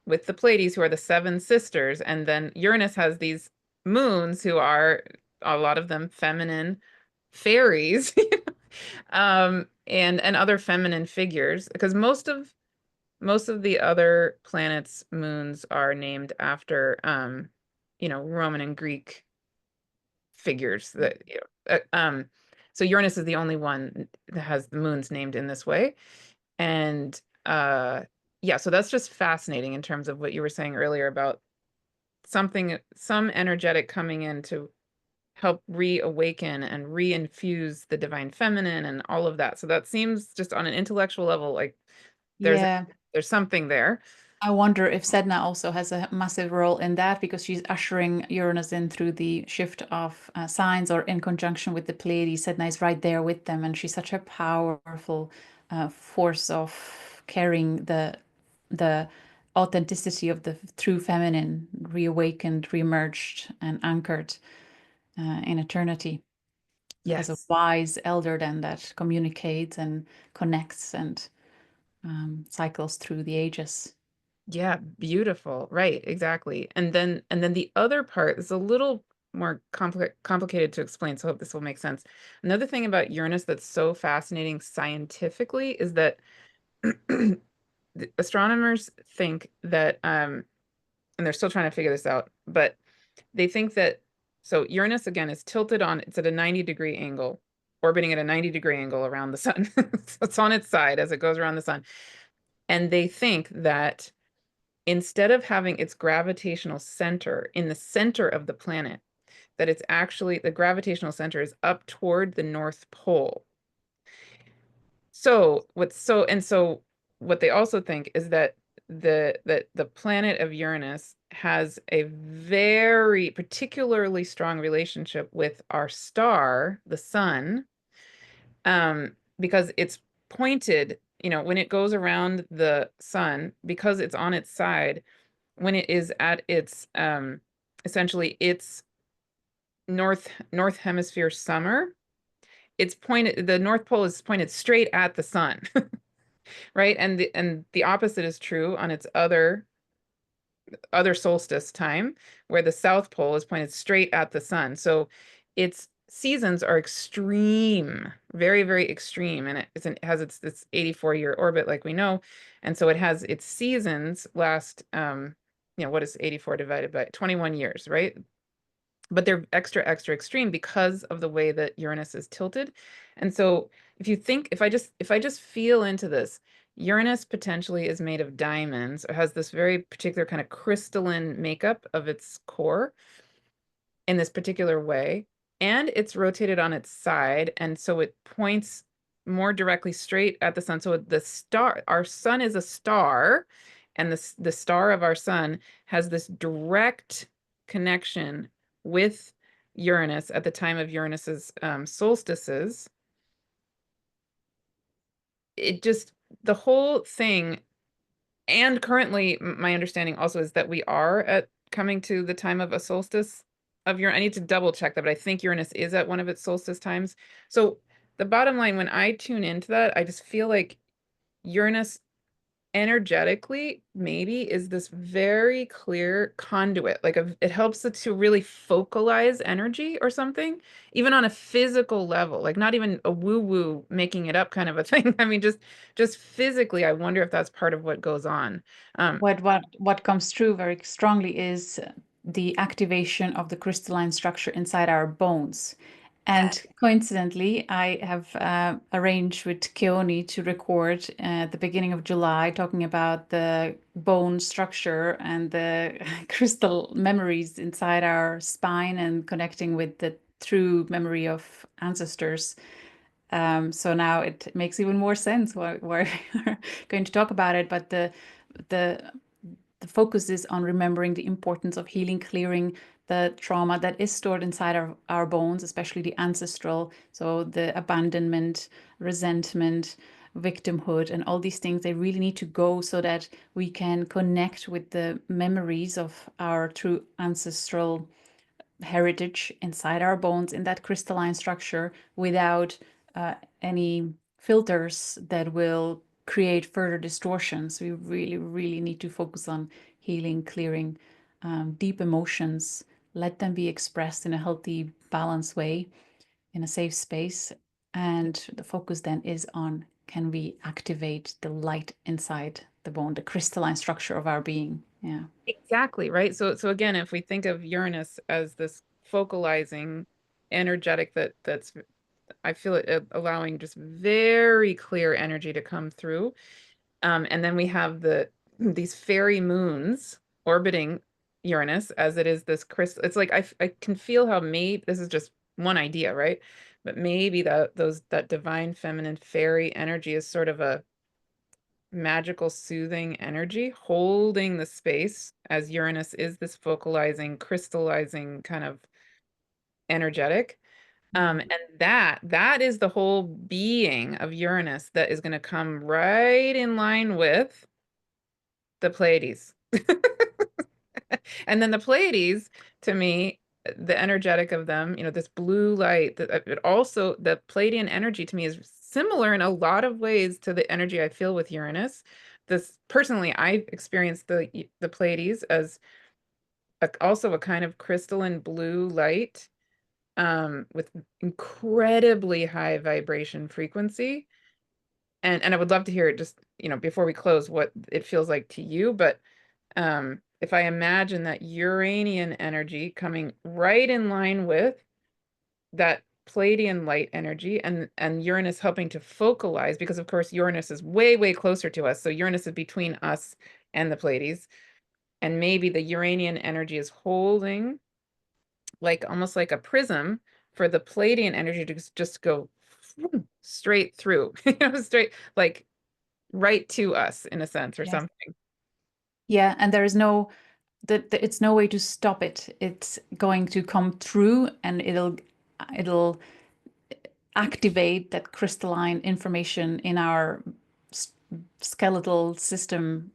with the Pleiades, who are the seven sisters. And then Uranus has these moons who are a lot of them feminine fairies, and other feminine figures, because most of the other planets' moons are named after, Roman and Greek figures that, so Uranus is the only one that has the moons named in this way. And yeah, so that's just fascinating in terms of what you were saying earlier about some energetic coming in to help reawaken and reinfuse the divine feminine and all of that. So that seems just on an intellectual level like there's Yeah. there's something there. I wonder if Sedna also has a massive role in that because she's ushering Uranus in through the shift of signs, or in conjunction with the Pleiades. Sedna is right there with them, and she's such a powerful force of carrying the authenticity of the true feminine, reawakened, reemerged, and anchored in eternity as a Yes. wise elder then that communicates and connects and cycles through the ages. Yeah, beautiful. Right, exactly. And then the other part is a little more complicated to explain, so I hope this will make sense. Another thing about Uranus that's so fascinating scientifically is that the astronomers think that, and they're still trying to figure this out, but they think that, so Uranus again is tilted on, it's at a 90-degree angle, orbiting at a 90-degree angle around the sun. So it's on its side as it goes around the sun. And they think that instead of having its gravitational center in the center of the planet, that it's actually the gravitational center is up toward the North Pole. So what they also think is that the planet of Uranus has a very particularly strong relationship with our star, the sun, because it's pointed, when it goes around the sun, because it's on its side, when it is at its, essentially its north hemisphere summer, the North Pole is pointed straight at the sun. Right? And the opposite is true on its other solstice time, where the South Pole is pointed straight at the sun. So its seasons are extreme, very, very extreme. And it has its 84-year orbit, like we know. And so it has its seasons last, what is 84 divided by 21 years, right? But they're extra, extra extreme because of the way that Uranus is tilted. And so if I just feel into this, Uranus potentially is made of diamonds, or has this very particular kind of crystalline makeup of its core in this particular way, and it's rotated on its side, and so it points more directly straight at the sun. So our sun is a star, and the star of our sun has this direct connection with Uranus at the time of Uranus's solstices. The whole thing, and currently my understanding also is that we are at coming to the time of a solstice of Uranus. I need to double check that, but I think Uranus is at one of its solstice times. So the bottom line, when I tune into that, I just feel like Uranus energetically maybe is this very clear conduit, like it helps it to really focalize energy or something, even on a physical level, like not even a woo-woo making it up kind of a thing. I mean, just physically, I wonder if that's part of what goes on. What comes through very strongly is the activation of the crystalline structure inside our bones. And coincidentally, I have arranged with Keone to record at the beginning of July, talking about the bone structure and the crystal memories inside our spine and connecting with the true memory of ancestors. So now it makes even more sense why we're going to talk about it. But the the focus is on remembering the importance of healing, clearing the trauma that is stored inside our bones, especially the ancestral. So the abandonment, resentment, victimhood, and all these things, they really need to go so that we can connect with the memories of our true ancestral heritage inside our bones in that crystalline structure without any filters that will create further distortions. We really, really need to focus on healing, clearing deep emotions, let them be expressed in a healthy, balanced way, in a safe space. And the focus then is on, can we activate the light inside the bone, the crystalline structure of our being? Yeah. Exactly, right? So again, if we think of Uranus as this focalizing energetic that's I feel it allowing just very clear energy to come through. And then we have these fairy moons orbiting Uranus as it is this crystal. It's like I can feel how maybe this is just one idea, right? But maybe that divine feminine fairy energy is sort of a magical soothing energy holding the space as Uranus is this focalizing, crystallizing kind of energetic. Mm. And that is the whole being of Uranus that is going to come right in line with the Pleiades. And then the Pleiades, to me, the energetic of them, this blue light, that it also, the Pleiadian energy to me is similar in a lot of ways to the energy I feel with Uranus. This personally, I experienced the Pleiades as also a kind of crystalline blue light with incredibly high vibration frequency. And I would love to hear it just, before we close, what it feels like to you. But if I imagine that Uranian energy coming right in line with that Palladian light energy and Uranus helping to focalize, because of course Uranus is way, way closer to us. So Uranus is between us and the Pleiades. And maybe the Uranian energy is holding like almost like a prism for the Palladian energy to just go straight through, straight like right to us in a sense or Yes. something. Yeah, and there is no it's no way to stop it. It's going to come through and it'll activate that crystalline information in our skeletal system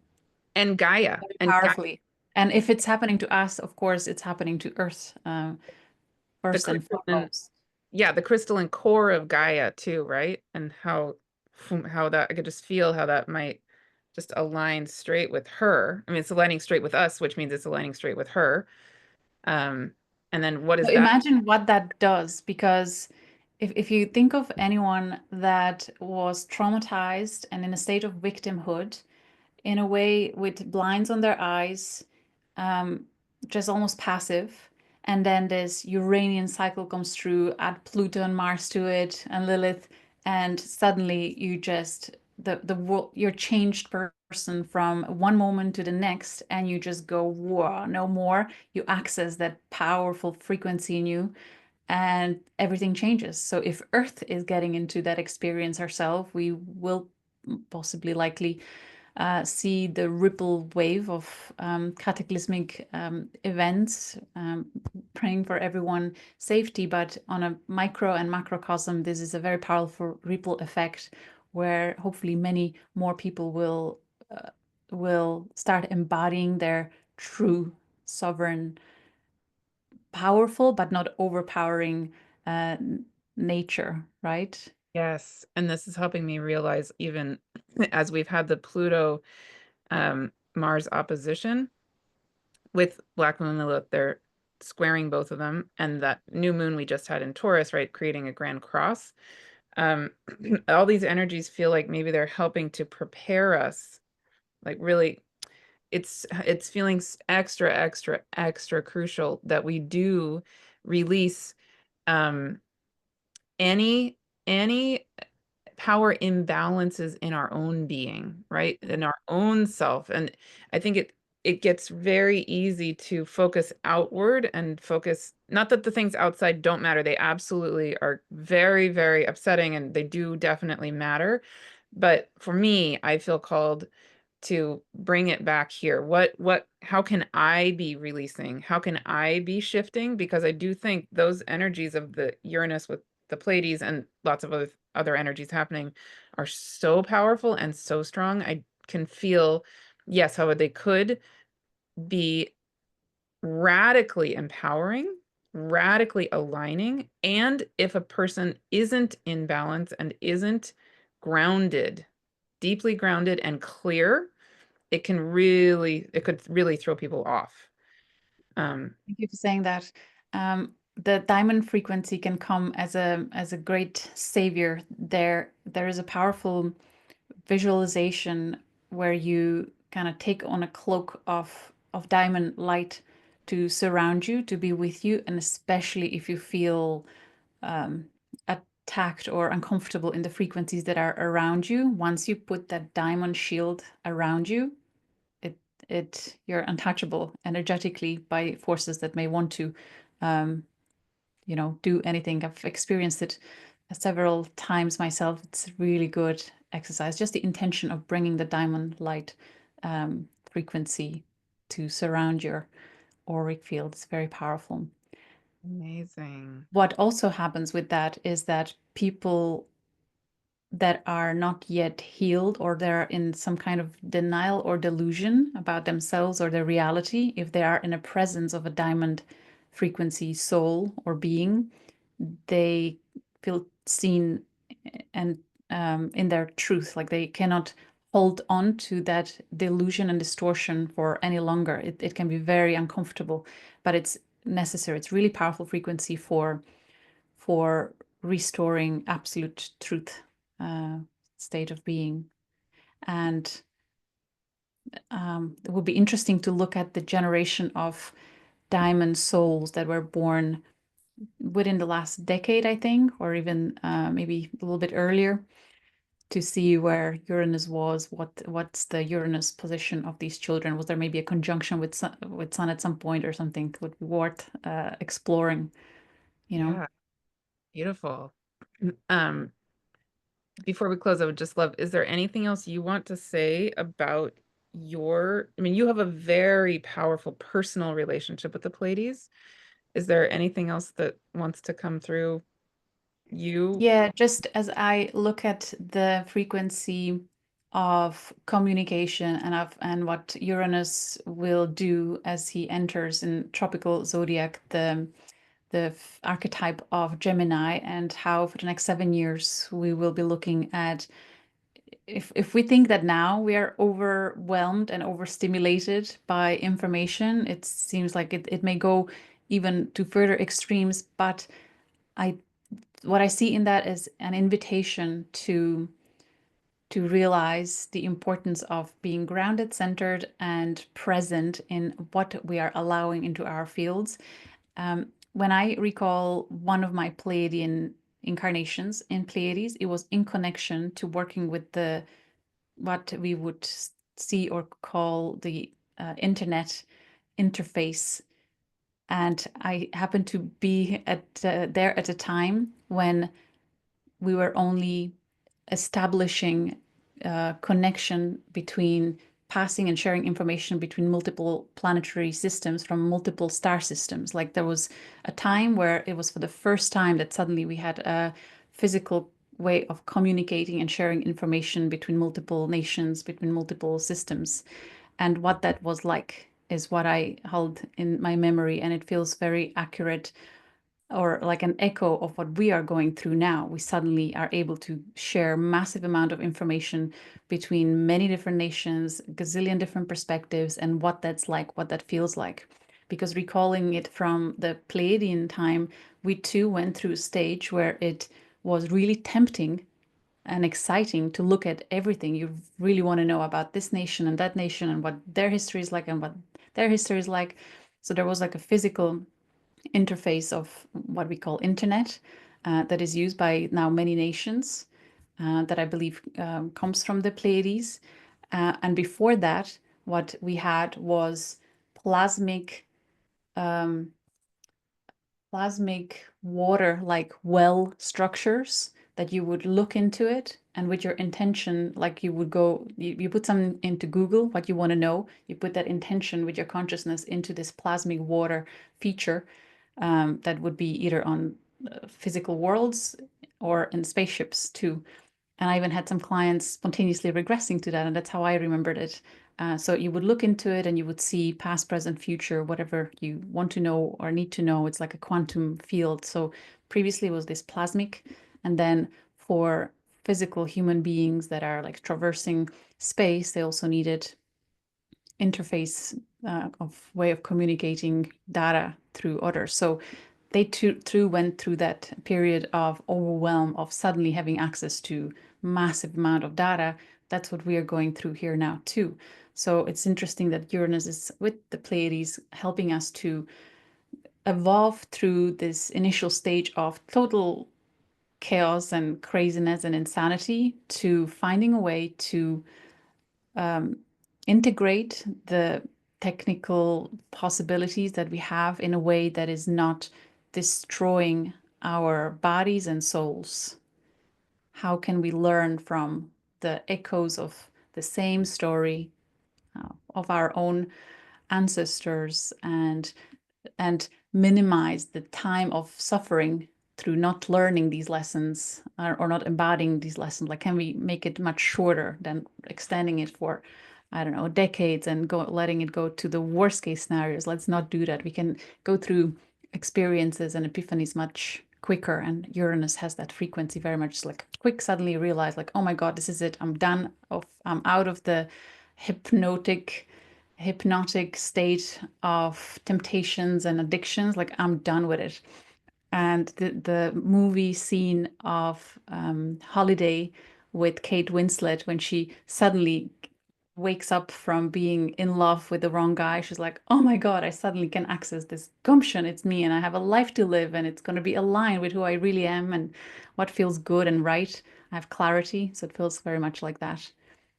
And Gaia very and Gaia, powerfully. And if it's happening to us, of course, it's happening to Earth the first and crystalline, foremost. yeah, the crystalline core of Gaia too, right? And how that I could just feel how that might just align straight with her. I mean, it's aligning straight with us, which means it's aligning straight with her. Um, and then what So is that? imagine what that does, because if you think of anyone that was traumatized and in a state of victimhood, in a way with blinds on their eyes, um, just almost passive. And then this Uranian cycle comes through, add Pluto and Mars to it, and Lilith, and suddenly you just the world, you're changed person from one moment to the next, and you just go, whoa, no more. You access that powerful frequency in you, and everything changes. So if Earth is getting into that experience herself, we will possibly likely see the ripple wave of cataclysmic events, praying for everyone safety. But on a micro and macrocosm, this is a very powerful ripple effect where hopefully many more people will start embodying their true sovereign, powerful but not overpowering uh, nature, right? Yes, and this is helping me realize even as we've had the Pluto Mars opposition with Black Moon Lilith, they're squaring both of them, and that new moon we just had in Taurus, right, creating a grand cross. Um, all these energies feel like maybe they're helping to prepare us, like really it's feeling extra, extra, extra crucial that we do release um any any power imbalances in our own being, right? In our own self. And I think it gets very easy to focus outward and focus, not that the things outside don't matter. They absolutely are very, very upsetting and they do definitely matter. But for me, I feel called to bring it back here. How can I be releasing? How can I be shifting? Because I do think those energies of the Uranus with the Pleiades and lots of other energies happening are so powerful and so strong. I can feel, yes, how they could be radically empowering, radically aligning. And if a person isn't in balance and isn't grounded, deeply grounded and clear, it could really throw people off. Thank you for saying that. The diamond frequency can come as a great savior. There is a powerful visualization where you kind of take on a cloak of diamond light to surround you, to be with you, and especially if you feel um, attacked or uncomfortable in the frequencies that are around you. Once you put that diamond shield around you, you're untouchable energetically by forces that may want to um, do anything. I've experienced it several times myself. It's really good exercise. Just the intention of bringing the diamond light frequency to surround your auric field is very powerful. Amazing. What also happens with that is that people that are not yet healed, or they're in some kind of denial or delusion about themselves or their reality, if they are in a presence of a diamond frequency soul or being, they feel seen and in their truth, like they cannot hold on to that delusion and distortion for any longer. It can be very uncomfortable, but it's necessary. It's really powerful frequency for restoring absolute truth, uh, state of being. And it would be interesting to look at the generation of diamond souls that were born within the last decade, I think, or even maybe a little bit earlier, to see where Uranus was. What's the Uranus position of these children? Was there maybe a conjunction with Sun at some point or something? It would be worth exploring. You know. Yeah, beautiful. Um, Before we close, I would just love, is there anything else you want to say about I mean, you have a very powerful personal relationship with the Pleiades. Is there anything else that wants to come through you? Yeah, just as I look at the frequency of communication and what Uranus will do as he enters in tropical zodiac, the archetype of Gemini, and how for the next 7 years we will be looking at, if we think that now we are overwhelmed and overstimulated by information, it seems like it may go even to further extremes, but I what I see in that is an invitation to realize the importance of being grounded, centered, and present in what we are allowing into our fields. When I recall one of my Pleiadian incarnations in Pleiades, it was in connection to working with the what we would see or call the internet interface. And I happened to be there at a time when we were only establishing a connection between passing and sharing information between multiple planetary systems from multiple star systems. Like there was a time where it was for the first time that suddenly we had a physical way of communicating and sharing information between multiple nations, between multiple systems. And what that was like is what I hold in my memory, and it feels very accurate, or like an echo of what we are going through now. We suddenly are able to share massive amount of information between many different nations, gazillion different perspectives, and what that's like, what that feels like. Because recalling it from the Pleiadian time, we too went through a stage where it was really tempting and exciting to look at everything. You really want to know about this nation and that nation and what their history is like and what their history is like. So there was like a physical interface of what we call internet, that is used by now many nations, that I believe comes from the Pleiades. And before that, what we had was plasmic um, plasmic water like well structures that you would look into it, and with your intention, like you would go, you put something into Google, what you want to know, you put that intention with your consciousness into this plasmic water feature, that would be either on physical worlds or in spaceships too. And I even had some clients spontaneously regressing to that, and that's how I remembered it. So you would look into it and you would see past, present, future, whatever you want to know or need to know. It's like a quantum field. So previously it was this plasmic. And then for physical human beings that are like traversing space, they also needed interface of way of communicating data through others. So they too went through that period of overwhelm of suddenly having access to massive amount of data. That's what we are going through here now too. So it's interesting that Uranus is with the Pleiades helping us to evolve through this initial stage of total chaos and craziness and insanity to finding a way to um, integrate the technical possibilities that we have in a way that is not destroying our bodies and souls. How can we learn from the echoes of the same story of our own ancestors, and minimize the time of suffering through not learning these lessons, or not embodying these lessons? Like, can we make it much shorter than extending it for, I don't know, decades and letting it go to the worst case scenarios? Let's not do that. We can go through experiences and epiphanies much quicker. And Uranus has that frequency very much, like quick, suddenly realize like, oh my God, this is it. I'm out of the hypnotic state of temptations and addictions. Like, I'm done with it. And the movie scene of Holiday with Kate Winslet, when she suddenly wakes up from being in love with the wrong guy, she's like, oh my God, I suddenly can access this gumption. It's me, and I have a life to live, and it's going to be aligned with who I really am and what feels good and right. I have clarity. So it feels very much like that.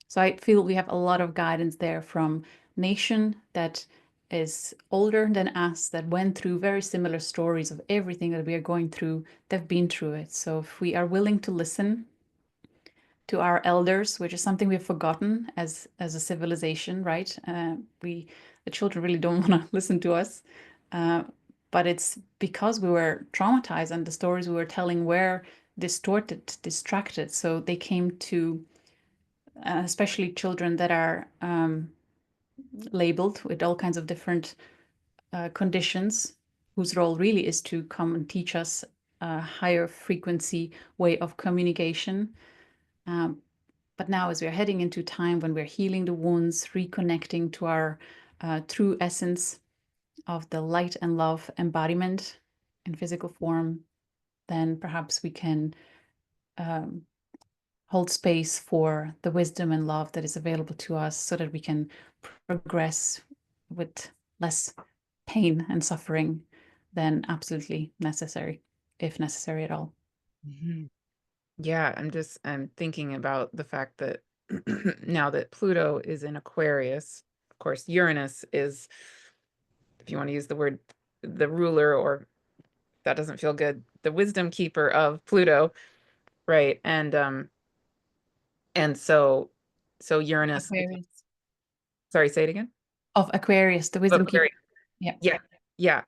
So I feel we have a lot of guidance there from nation that is older than us, that went through very similar stories of everything that we are going through. They've been through it. So if we are willing to listen to our elders, which is something we've forgotten as a civilization, right? The children really don't want to listen to us, but it's because we were traumatized and the stories we were telling were distorted, distracted. So they came to, especially children that are labeled with all kinds of different conditions, whose role really is to come and teach us a higher frequency way of communication. Um, but now, as we're heading into time when we're healing the wounds, reconnecting to our true essence of the light and love embodiment in physical form, then perhaps we can um, hold space for the wisdom and love that is available to us so that we can progress with less pain and suffering than absolutely necessary, if necessary at all. Mhm. Yeah, I'm thinking about the fact that now that Pluto is in Aquarius, of course, Uranus is, if you want to use the word, the ruler, or that doesn't feel good, the wisdom keeper of Pluto, right? And so Uranus, Aquarius. sorry, say it again. Of Aquarius, the wisdom keeper. Aquarius. Yeah. Yeah. Yeah.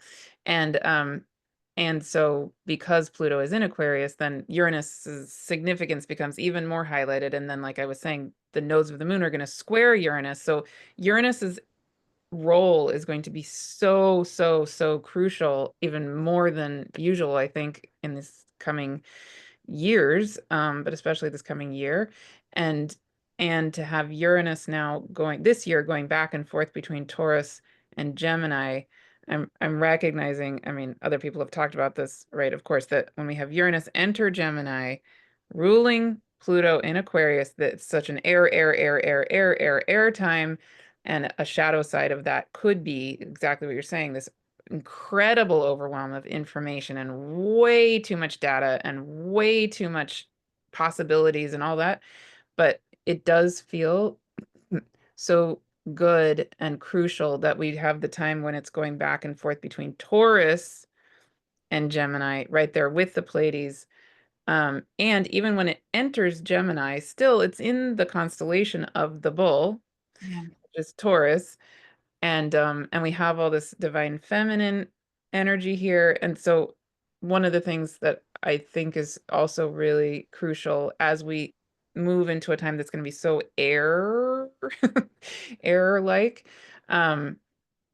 And so because Pluto is in Aquarius, then Uranus's significance becomes even more highlighted. And then, like I was saying, the nodes of the moon are going to square Uranus. So Uranus's role is going to be so, so, so crucial, even more than usual, I think, in this coming years, but especially this coming year. And to have Uranus now going this year, going back and forth between Taurus and Gemini, I'm recognizing, I mean, other people have talked about this, right? Of course, that when we have Uranus enter Gemini, ruling Pluto in Aquarius, that it's such an air time. And a shadow side of that could be exactly what you're saying, this incredible overwhelm of information and way too much data and way too much possibilities and all that. But it does feel so good and crucial that we have the time when it's going back and forth between Taurus and Gemini right there with the Pleiades. And even when it enters Gemini, still it's in the constellation of the bull, Yeah. which is Taurus. And we have all this divine feminine energy here. And so one of the things that I think is also really crucial as we move into a time that's going to be so air like, um,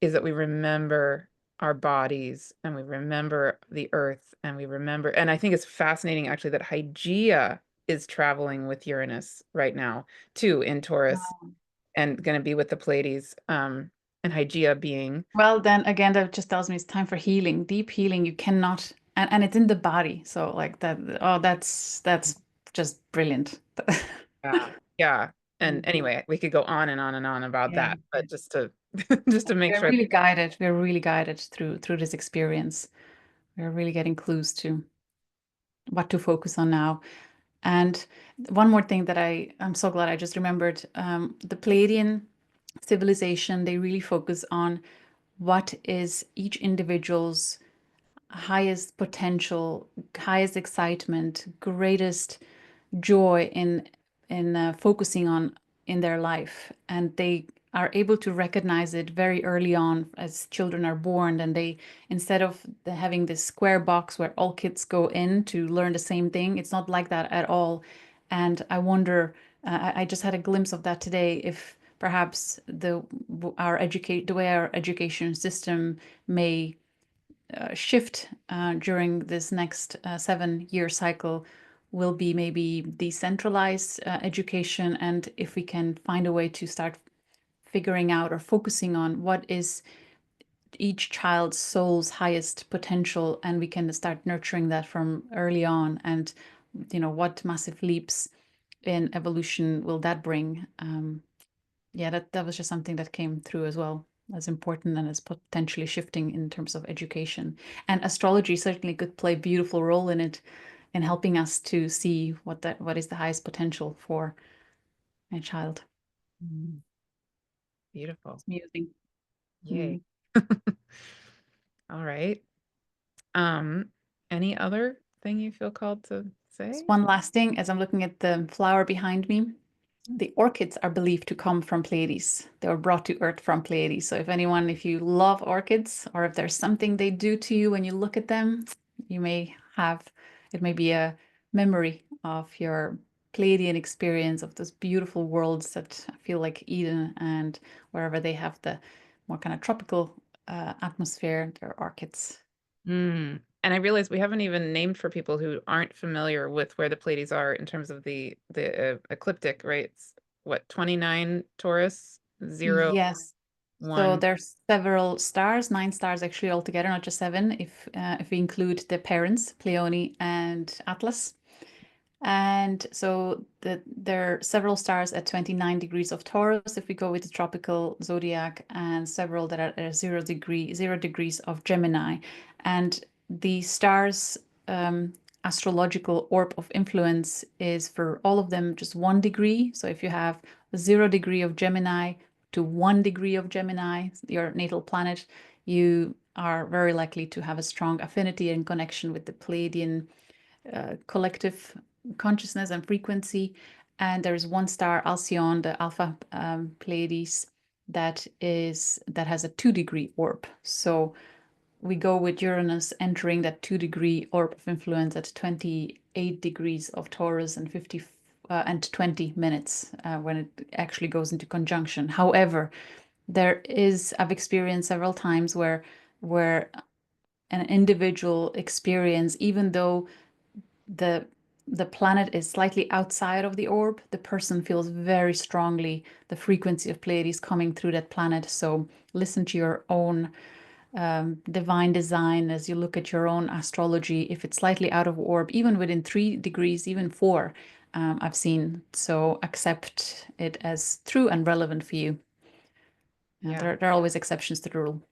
is that we remember our bodies and we remember the earth and we remember, and I think it's fascinating actually that Hygeia is traveling with Uranus right now too in Taurus Wow. and going to be with the Pleiades, and Hygeia being, Well, then again, that just tells me it's time for healing, deep healing. You cannot, and it's in the body. So like that, oh, that's just brilliant. yeah, yeah. And Mm. anyway, we could go on and on and on about Yeah. that, but just to just to make We're sure. really guided. We're really guided through this experience. We're really getting clues to what to focus on now. And one more thing that I'm so glad I just remembered, the Pleiadian civilization, they really focus on what is each individual's highest potential, highest excitement, greatest joy in focusing on in their life, and they are able to recognize it very early on as children are born. And they, instead of having this square box where all kids go in to learn the same thing, it's not like that at all. And I wonder, I just had a glimpse of that today, if perhaps the way our education system may shift during this next 7-year cycle will be maybe decentralized education. And if we can find a way to start figuring out or focusing on what is each child's soul's highest potential, and we can start nurturing that from early on, and what massive leaps in evolution will that bring. Yeah, that was just something that came through as well as important and as potentially shifting in terms of education. And astrology certainly could play a beautiful role in it, in helping us to see what is the highest potential for a child. Mm, beautiful. It's amusing. Yay. Mm. All right. Um, any other thing you feel called to Just say? one last thing, as I'm looking at the flower behind me, the orchids are believed to come from Pleiades. They were brought to Earth from Pleiades. So if you love orchids, or if there's something they do to you when you look at them, you may have, it may be a memory of your Pleiadian experience of those beautiful worlds that feel like Eden, and wherever they have the more kind of tropical atmosphere, they're orchids. Mm. And I realize we haven't even named for people who aren't familiar with where the Pleiades are in terms of the ecliptic, right? It's what, 29 Taurus, 0, Yes. So 1. there's several stars, 9 stars actually altogether, not just seven, if we include the parents, Pleione and Atlas. And so there are several stars at 29 degrees of Taurus if we go with the tropical zodiac, and several that are at 0 degrees of Gemini. And the stars' astrological orb of influence is for all of them just 1 degree. So if you have 0 degree of Gemini to 1 degree of Gemini, your natal planet, you are very likely to have a strong affinity and connection with the Pleiadian collective consciousness and frequency. And there's one star, Alcyon, the Alpha Pleiades, that has a 2 degree orb. So we go with Uranus entering that 2 degree orb of influence at 28 degrees of Taurus and 50 and 20 minutes when it actually goes into conjunction. However, I've experienced several times where an individual experience, even though the the planet is slightly outside of the orb, the person feels very strongly the frequency of Pleiades coming through that planet. So listen to your own divine design as you look at your own astrology. If it's slightly out of orb, even within 3 degrees, even 4, I've seen. So accept it as true and relevant for you. Yeah. There are always exceptions to the rule.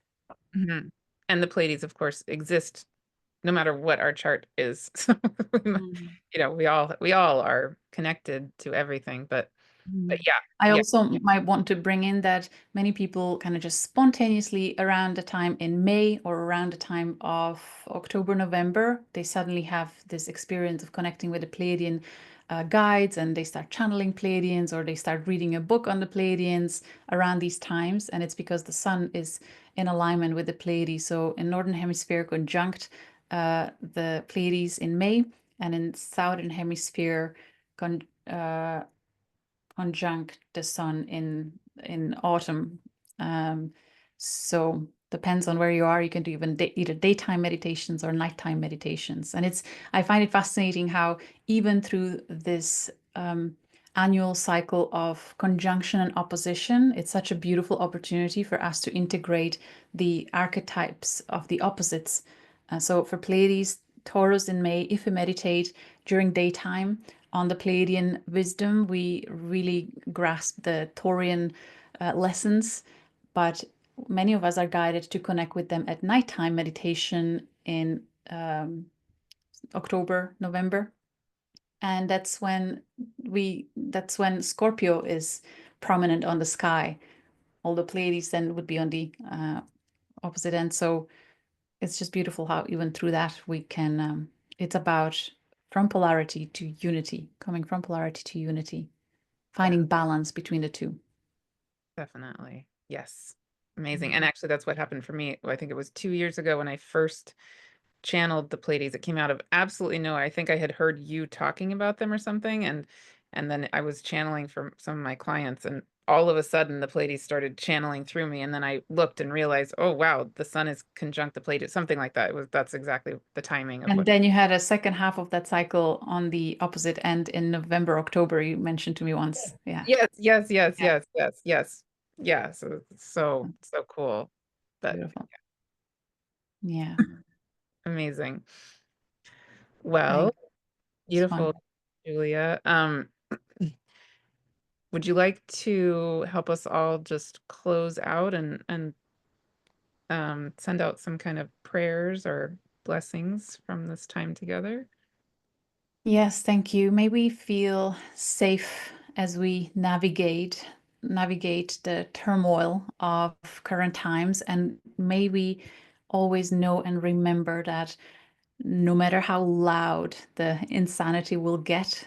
Mhm. and the Pleiades, of course, exist no matter what our chart is. So, Mm. we all are connected to everything, but yeah, I yeah, also might want to bring in that many people kind of just spontaneously around the time in May or around the time of October, November, they suddenly have this experience of connecting with the Pleiadian guides, and they start channeling Pleiadians, or they start reading a book on the Pleiadians around these times. And it's because the sun is in alignment with the Pleiades. So in Northern Hemisphere, conjunct the Pleiades in May, and in Southern Hemisphere, conjunct the sun in autumn. So depends on where you are. You can do even either daytime meditations or nighttime meditations. And I find it fascinating how even through this annual cycle of conjunction and opposition, it's such a beautiful opportunity for us to integrate the archetypes of the opposites. So for Pleiades, Taurus in May, if we meditate during daytime on the Pleiadian wisdom, we really grasp the Taurian lessons, but many of us are guided to connect with them at nighttime meditation in October, November. And that's when Scorpio is prominent on the sky. All the Pleiades then would be on the opposite end. So it's just beautiful how even through that we can, it's about from polarity to unity, coming from polarity to unity, finding balance between the two. definitely. Yes. Amazing. And actually, that's what happened for me. I think it was 2 years ago when I first channeled the Pleiades. It came out of absolutely nowhere. I think I had heard you talking about them or something, and then I was channeling for some of my clients, and all of a sudden the Pleiades started channeling through me, and then I looked and realized, oh wow, the sun is conjunct the Pleiades, something like that. That's exactly the timing of And what. then you had a second half of that cycle on the opposite end in November, October, you mentioned to me once. Yeah. Yes, yes, yes, Yeah. yes, yes, yes. Yeah, so cool. But Beautiful. Yeah. amazing. Well, Thanks. It's fun. beautiful, Julia. Would you like to help us all just close out and send out some kind of prayers or blessings from this time together? Yes, thank you. May we feel safe as we navigate the turmoil of current times, and may we always know and remember that no matter how loud the insanity will get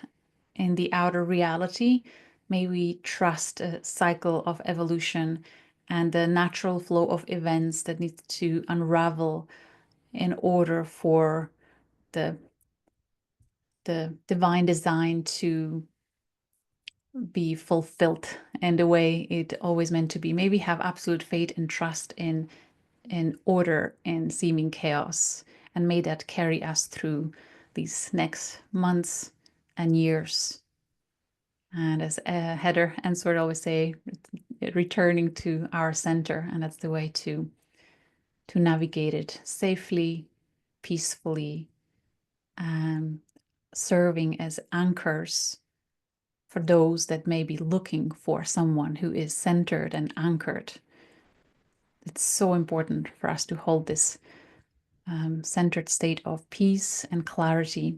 in the outer reality, may we trust a cycle of evolution and the natural flow of events that needs to unravel in order for the divine design to be fulfilled in the way it always meant to be. May we have absolute faith and trust in order in seeming chaos, and may that carry us through these next months and years. And as Heather and Sword always say, returning to our center, and that's the way to navigate it safely, peacefully, and serving as anchors for those that may be looking for someone who is centered and anchored. It's so important for us to hold this centered state of peace and clarity,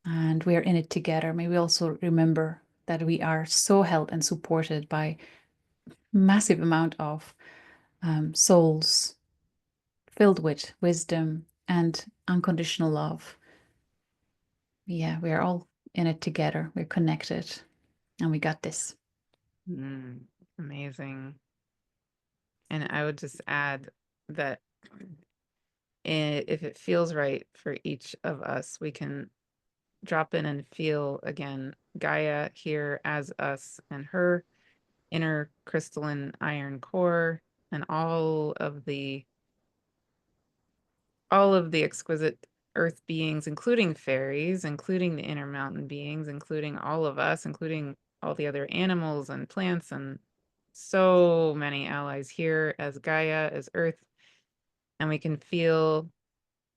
and we are in it together. May we also remember that we are so held and supported by massive amount of souls filled with wisdom and unconditional love. Yeah, we are all in it together. We're connected, and we got this. Amazing. And I would just add that if it feels right for each of us, we can drop in and feel again Gaia here as us and her inner crystalline iron core and all of the exquisite earth beings, including fairies, including the inner mountain beings, including all of us, including all the other animals and plants and so many allies here as Gaia, as earth. And we can feel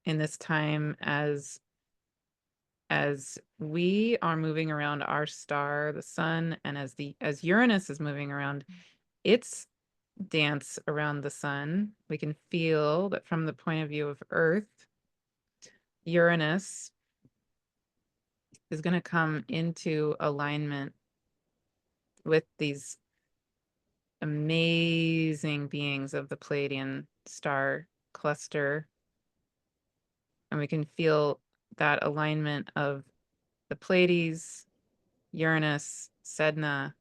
in this time as we are moving around our star, the sun, and as Uranus is moving around, it's dance around the sun. We can feel that from the point of view of Earth, Uranus is going to come into alignment with these amazing beings of the Pleiadian star cluster. And we can feel that alignment of the Pleiades, Uranus, Sedna,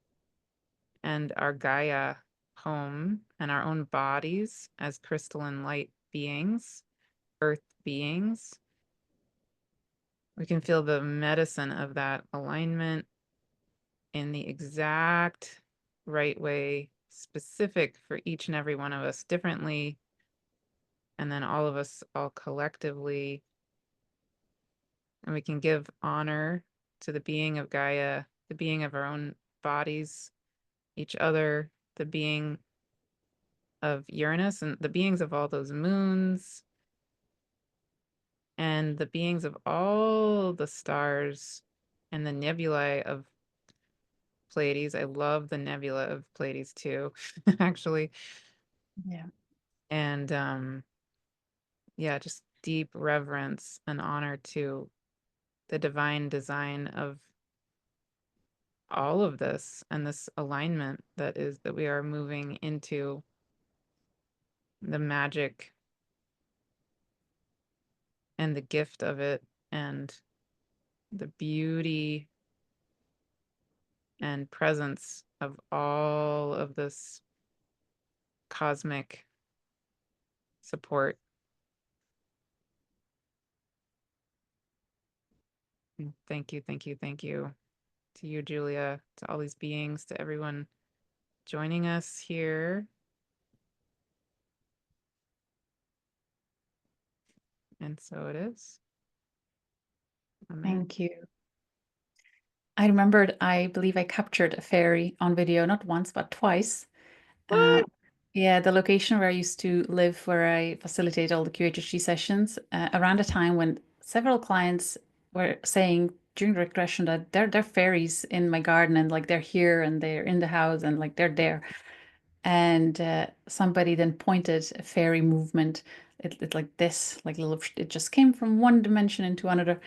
and our Gaia home and our own bodies as crystalline light beings, earth beings. We can feel the medicine of that alignment in the exact right way, specific for each and every one of us differently, and then all of us all collectively. And we can give honor to the being of Gaia, the being of our own bodies, each other, the being of Uranus, and the beings of all those moons, and the beings of all the stars and the nebulae of Pleiades. I love the nebula of Pleiades too, actually. Yeah. And yeah, just deep reverence and honor to the divine design of all of this and this alignment that we are moving into, the magic and the gift of it, and the beauty and presence of all of this cosmic support. Thank you, thank you, thank you to you, Julia, to all these beings, to everyone joining us here. And so it is. Amen. Thank you. I remembered, I believe I captured a fairy on video, not once, but twice. What? Yeah, the location where I used to live, where I facilitate all the QHHG sessions, around a time when several clients were saying during the regression that they're fairies in my garden, and like they're here and they're in the house and like they're there. And somebody then pointed a fairy movement. It like this, like little, it just came from one dimension into another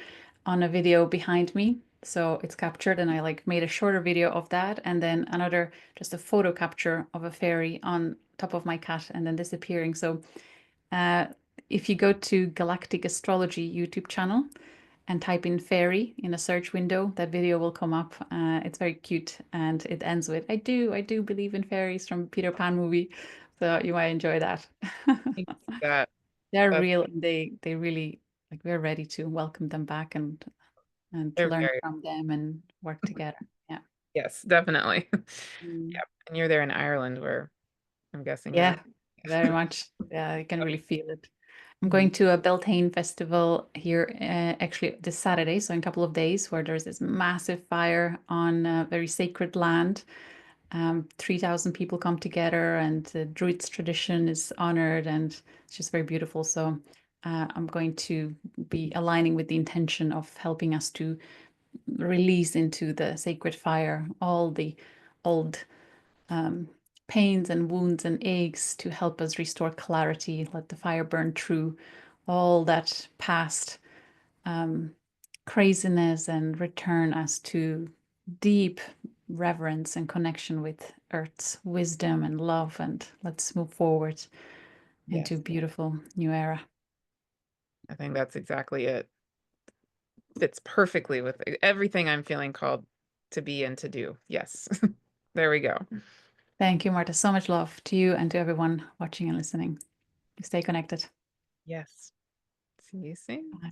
on a video behind me. So it's captured, and I like made a shorter video of that, and then another, just a photo capture of a fairy on top of my cat and then disappearing. So uh, if you go to Galactic Astrology YouTube channel and type in fairy in a search window, that video will come up. It's very cute, and it ends with I do believe in fairies from Peter Pan movie. So you might enjoy that. That, They're that's, real, and they really, like, we're ready to welcome them back and they're learn very, from them and work together. Yeah. yes, definitely. Mm. Yeah. And you're there in Ireland where I'm guessing Yeah, you're. very much. Yeah, I can really feel it. I'm Mhm. going to a Beltane festival here actually this Saturday, so in a couple of days, where there's this massive fire on very sacred land. 3,000 people come together, and the Druids tradition is honored, and it's just very beautiful. So I'm going to be aligning with the intention of helping us to release into the sacred fire all the old um, pains and wounds and aches, to help us restore clarity, let the fire burn through all that past um, craziness, and return us to deep reverence and connection with Earth's wisdom and love. And let's move forward into a Yes, beautiful new era. I think that's exactly it. Fits perfectly with everything I'm feeling called to be and to do. Yes. There we go. Thank you, Marta. So much love to you and to everyone watching and listening. Stay connected. Yes. See you soon. Bye.